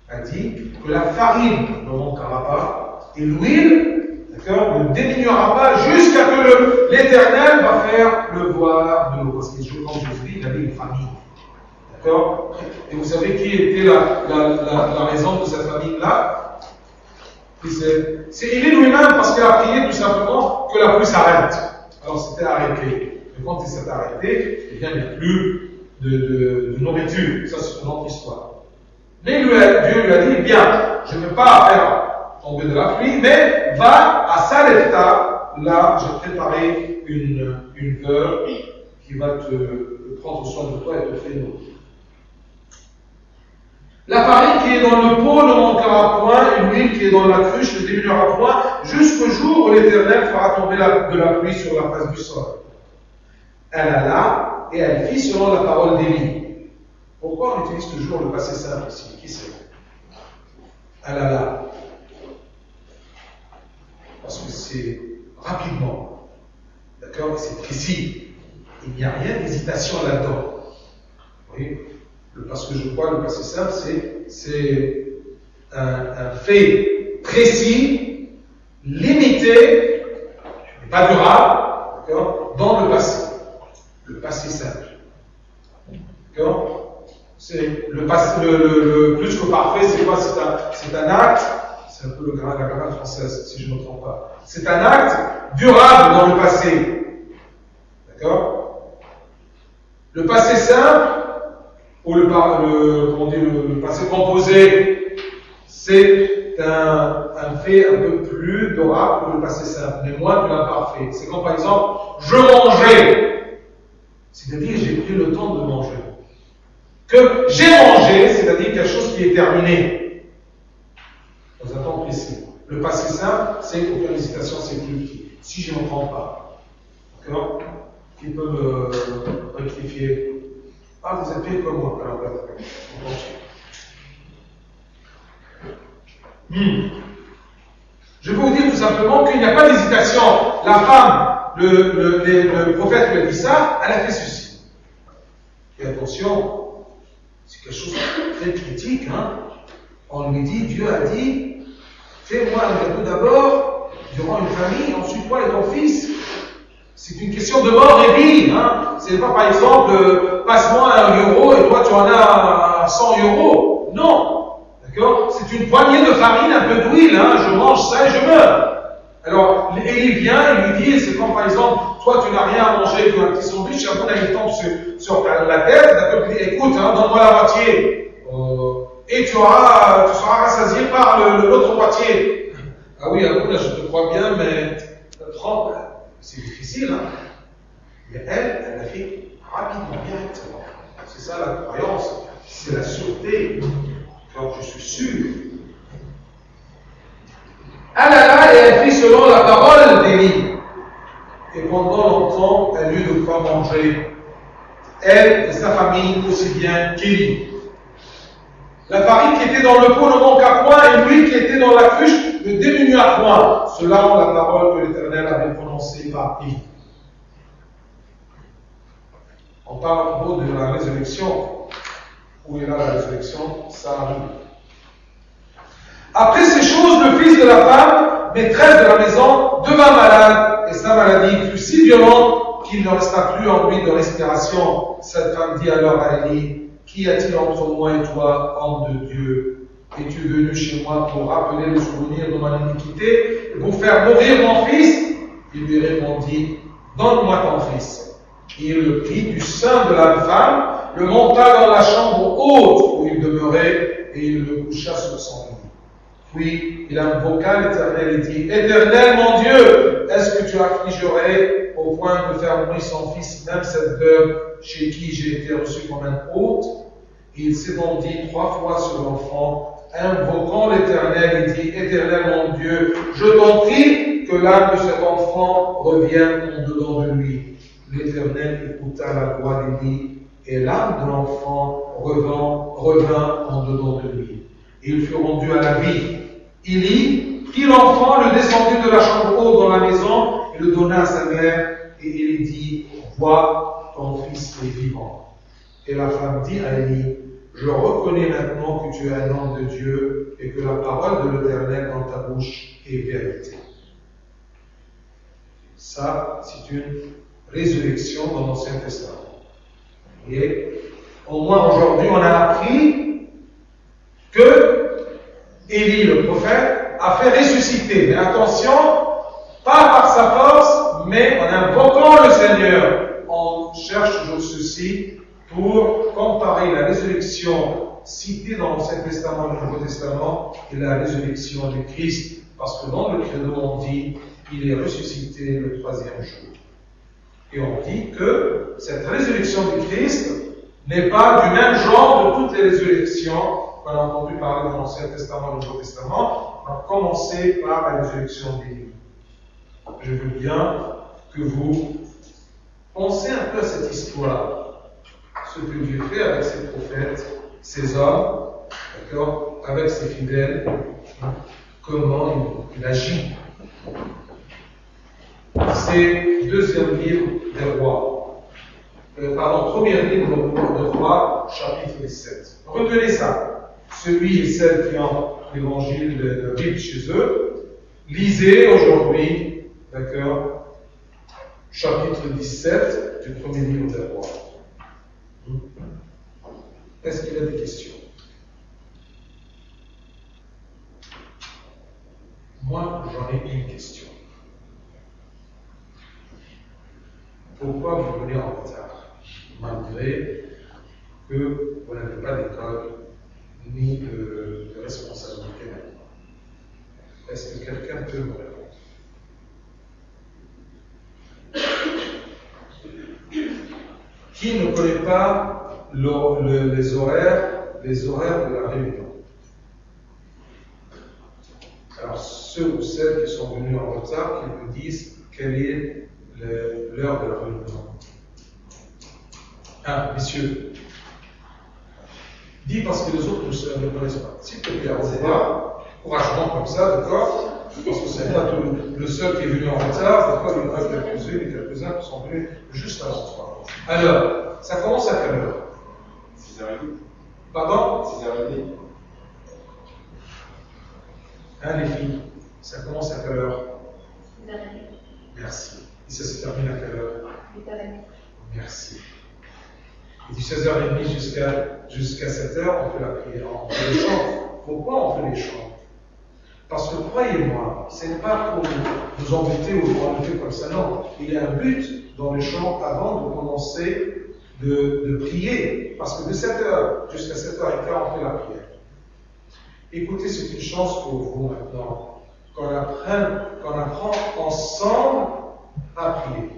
a dit que la farine ne manquera pas et l'huile, d'accord, ne diminuera pas jusqu'à que l'Éternel va faire pleuvoir de l'eau. Parce que quand Jésus, il avait une famille. D'accord? Et vous savez qui était la raison de cette famille-là? C'est Élie lui-même, parce qu'il a prié tout simplement que la pluie s'arrête. Alors c'était arrêté. Mais quand il s'est arrêté, eh bien, il n'y a plus de nourriture. Ça, c'est une autre histoire. Mais Dieu lui a dit, bien, je ne vais pas faire tomber de la pluie, mais va à Sarepta. Là, j'ai préparé une veuve qui va te prendre soin de toi et te faire nourrir. La farine qui est dans le pot ne manquera point, et l'huile qui est dans la cruche ne diminuera point, jusqu'au jour où l'Éternel fera tomber de la pluie sur la face du sol. Elle alla, et elle fit selon la parole d'Élie. Pourquoi on utilise toujours le passé simple ici? Qui sait? Elle alla. Parce que c'est rapidement. D'accord? C'est précis. Il n'y a rien d'hésitation là-dedans. Vous voyez? Parce que je crois que le passé simple, c'est un fait précis, limité, pas durable, dans le passé. Le passé simple. D'accord? C'est le plus que parfait, c'est quoi? C'est un acte, c'est un peu la grammaire française, si je ne me trompe pas. C'est un acte durable dans le passé. D'accord? Le passé simple, ou le passé composé, c'est un fait un peu plus durable que le passé simple, mais moins que l'imparfait. C'est comme par exemple, je mangeais, c'est-à-dire j'ai pris le temps de manger. Que j'ai mangé, c'est-à-dire quelque chose qui est terminé. Dans un temps précis. Le passé simple, c'est aucune hésitation, c'est plus si je ne me trompe pas. D'accord? Qui peut me rectifier? Ah, vous êtes pire que moi. Alors, on continue. Je vais vous dire tout simplement qu'il n'y a pas d'hésitation. La femme, le prophète lui a dit ça, elle a fait ceci. Et attention, c'est quelque chose de très critique. On lui dit, Dieu a dit, fais-moi un gâteau d'abord, durant une famille, ensuite toi et ton fils. C'est une question de mort et vie. C'est pas par exemple, passe-moi 1 euro et toi tu en as 100 euros. Non. D'accord? C'est une poignée de farine, un peu d'huile. Je mange ça et je meurs. Alors, Élie vient et lui dit, c'est comme par exemple, toi tu n'as rien à manger qu'un petit sandwich, et après il tombe sur la tête, d'accord? Il dit, écoute, donne-moi la moitié. Et tu seras rassasié par l'autre moitié. Ah oui, là je te crois bien, mais prendre, c'est difficile, hein, mais elle l'a fait rapidement, directement. C'est ça la croyance, c'est la sûreté. Quand je suis sûr. Anna et elle fit selon la parole d'Élie. Et pendant longtemps, elle eut de quoi manger. Elle et sa famille aussi bien qu'Élie. La farine qui était dans le pot ne manqua point, et l'huile qui était dans la cruche ne diminua point. Cela en la parole que l'Éternel avait prononcée par Élie. On parle à propos de la résurrection. Où est là la résurrection? Ça arrive. Après ces choses, le fils de la femme, maîtresse de la maison, devint malade, et sa maladie fut si violente qu'il ne resta plus en lui de respiration. Cette femme dit alors à Élie, qu'y a-t-il entre moi et toi, homme de Dieu? Es-tu venu chez moi pour rappeler le souvenir de mon iniquité et pour faire mourir mon fils? Il lui répondit, donne-moi ton fils. Et il le prit du sein de la femme, le monta dans la chambre haute où il demeurait, et il le coucha sur son lit. Puis il invoqua l'Éternel et dit, Éternel mon Dieu, est-ce que tu affligerais au point de faire mourir son fils, même cette veuve chez qui j'ai été reçu comme un hôte? Et il s'étendit 3 fois sur l'enfant, invoquant l'Éternel, et dit, Éternel mon Dieu, je t'en prie que l'âme de cet enfant revienne en dedans de lui. L'Éternel écouta la voix d'Élie, et l'âme de l'enfant revint en dedans de lui. Et il fut rendu à la vie. Élie prit l'enfant, le descendit de la chambre haute dans la maison, et le donna à sa mère, et il dit, vois, ton fils est vivant. Et la femme dit à Élie, je reconnais maintenant que tu es un homme de Dieu, et que la parole de l'Éternel dans ta bouche est vérité. Ça, c'est une résurrection dans l'Ancien Testament. Et au moins aujourd'hui, on a appris que Élie, le prophète, a fait ressusciter. Mais attention, pas par sa force, mais en invoquant le Seigneur. On cherche toujours ceci pour comparer la résurrection citée dans l'Ancien Testament et le Nouveau Testament et la résurrection du Christ. Parce que dans le credo, on dit il est ressuscité le 3e jour. Et on dit que cette résurrection du Christ n'est pas du même genre de toutes les résurrections qu'on a entendu parler dans l'Ancien Testament et le Nouveau Testament. On va commencer par la résurrection d'Élie. Je veux bien que vous pensez un peu à cette histoire, ce que Dieu fait avec ses prophètes, ses hommes, d'accord, avec ses fidèles, comment il agit. C'est deuxième livre des rois. Premier livre des rois, chapitre 17. Retenez ça. Celui et celle qui ont l'évangile de la Bible chez eux, lisez aujourd'hui, d'accord, chapitre 17 du premier livre des rois. Est-ce qu'il y a des questions? Moi, j'en ai une question. Pourquoi vous venez en retard, malgré que vous n'avez pas d'école ni de responsabilité maintenant? Est-ce que quelqu'un peut me répondre? Qui ne connaît pas les horaires de la réunion? Alors, ceux ou celles qui sont venus en retard, qui me disent quelle est l'heure de la réunion. Ah, messieurs, dis parce que les autres ne connaissent pas. S'il te plaît, on va courageusement comme ça, d'accord? Parce que c'est pas le seul qui est venu en retard, d'accord? Il y en a quelques-uns et quelques-uns qui sont venus juste avant toi. Alors, ça commence à quelle heure? 6h30. Pardon? 6h30. Hein, les filles, ça commence à quelle heure? 6h30. Merci. Et ça se termine à quelle heure? 8h30. Merci. Et du 16h30 jusqu'à 7h, on fait la prière, on fait les chants. Pourquoi on fait les chants? Parce que croyez-moi, ce n'est pas pour vous embêter ou vous embêter comme ça, non. Il y a un but dans les chants avant de commencer de prier. Parce que de 7h jusqu'à 7h15, on fait la prière. Écoutez, c'est une chance pour vous maintenant. qu'on apprend ensemble à prier.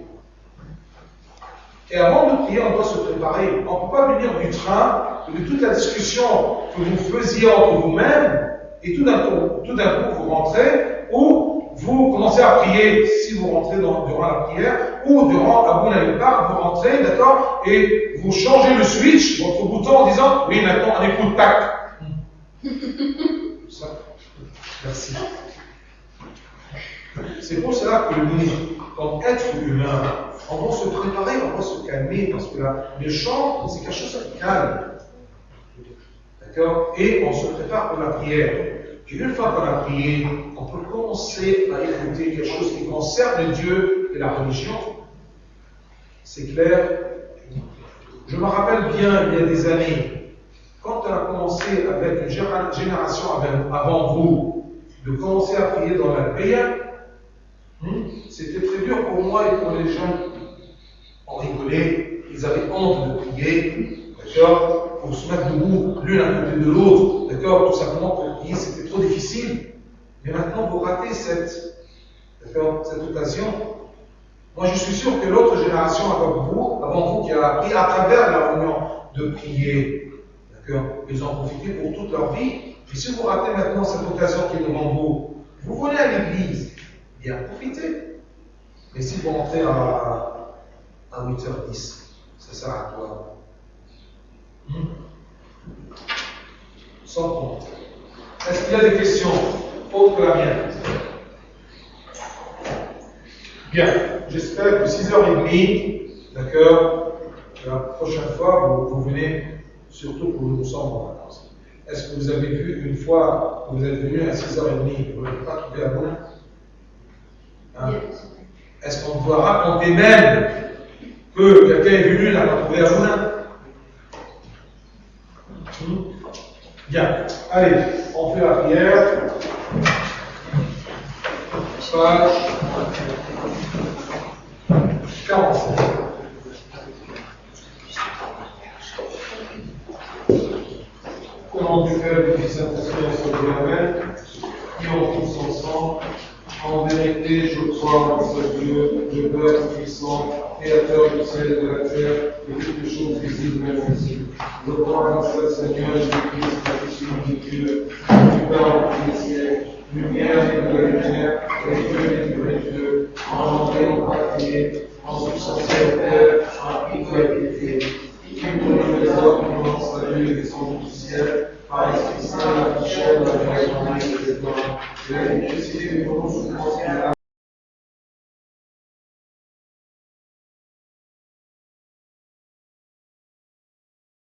Et avant de prier, on doit se préparer. On ne peut pas venir du train, de toute la discussion que vous faisiez entre vous-même, et tout d'un coup, vous rentrez, ou vous commencez à prier si vous rentrez durant la prière, ou durant Abou Nalipar, vous rentrez, d'accord, et vous changez le switch, votre bouton en disant, oui, maintenant on écoute tac. Ça. Merci. C'est pour cela que nous, comme être humain, on doit se préparer, on doit se calmer, parce que là, le chant, c'est quelque chose de calme. D'accord? Et on se prépare pour la prière. Et une fois qu'on a prié, on peut commencer à écouter quelque chose qui concerne Dieu et la religion. C'est clair? Je me rappelle bien, il y a des années, quand on a commencé avec une génération avant vous, de commencer à prier dans la prière, c'était très dur pour moi et pour les jeunes. On rigolait, ils avaient honte de prier, d'accord, pour se mettre debout l'une à côté de l'autre, d'accord, tout simplement pour prier, c'était trop difficile. Mais maintenant, vous ratez cette occasion. Moi, je suis sûr que l'autre génération avant vous, qui a appris à travers la réunion de prier, d'accord, ils ont profité pour toute leur vie. Et si vous ratez maintenant cette occasion qui est devant vous, vous venez à l'église, bien profitez. Mais si vous rentrez à 8h10, ça sert à quoi? Sans compte. Est-ce qu'il y a des questions autres que la mienne? Bien, j'espère que 6h30, d'accord, la prochaine fois, vous venez, surtout pour nous sommes en vacances. Est-ce que vous avez vu une fois que vous êtes venu à 6h30, vous n'avez pas trouvé à bon? Est-ce qu'on doit raconter même que quelqu'un est venu et n'a pas trouvé à bon? Bien, allez, on fait la prière. Page 47. Au nom du Père et du Fils et du Saint-Esprit, qui ont tous ensemble, en vérité, je crois en ce Dieu, le Père puissant, créateur du ciel et de la terre, et toutes les choses visibles et invisibles. Je crois en ce Seigneur Jésus-Christ, la Fils de Dieu, du Père au ciel, lumière et de la lumière, et Dieu et du vrai Dieu, engendré au papier, en substantiel Père, en équité, qui donne les hommes pour salut et descend du ciel, par l'Esprit Saint, la chair de la vraie journée et des temps, et la crucifixion de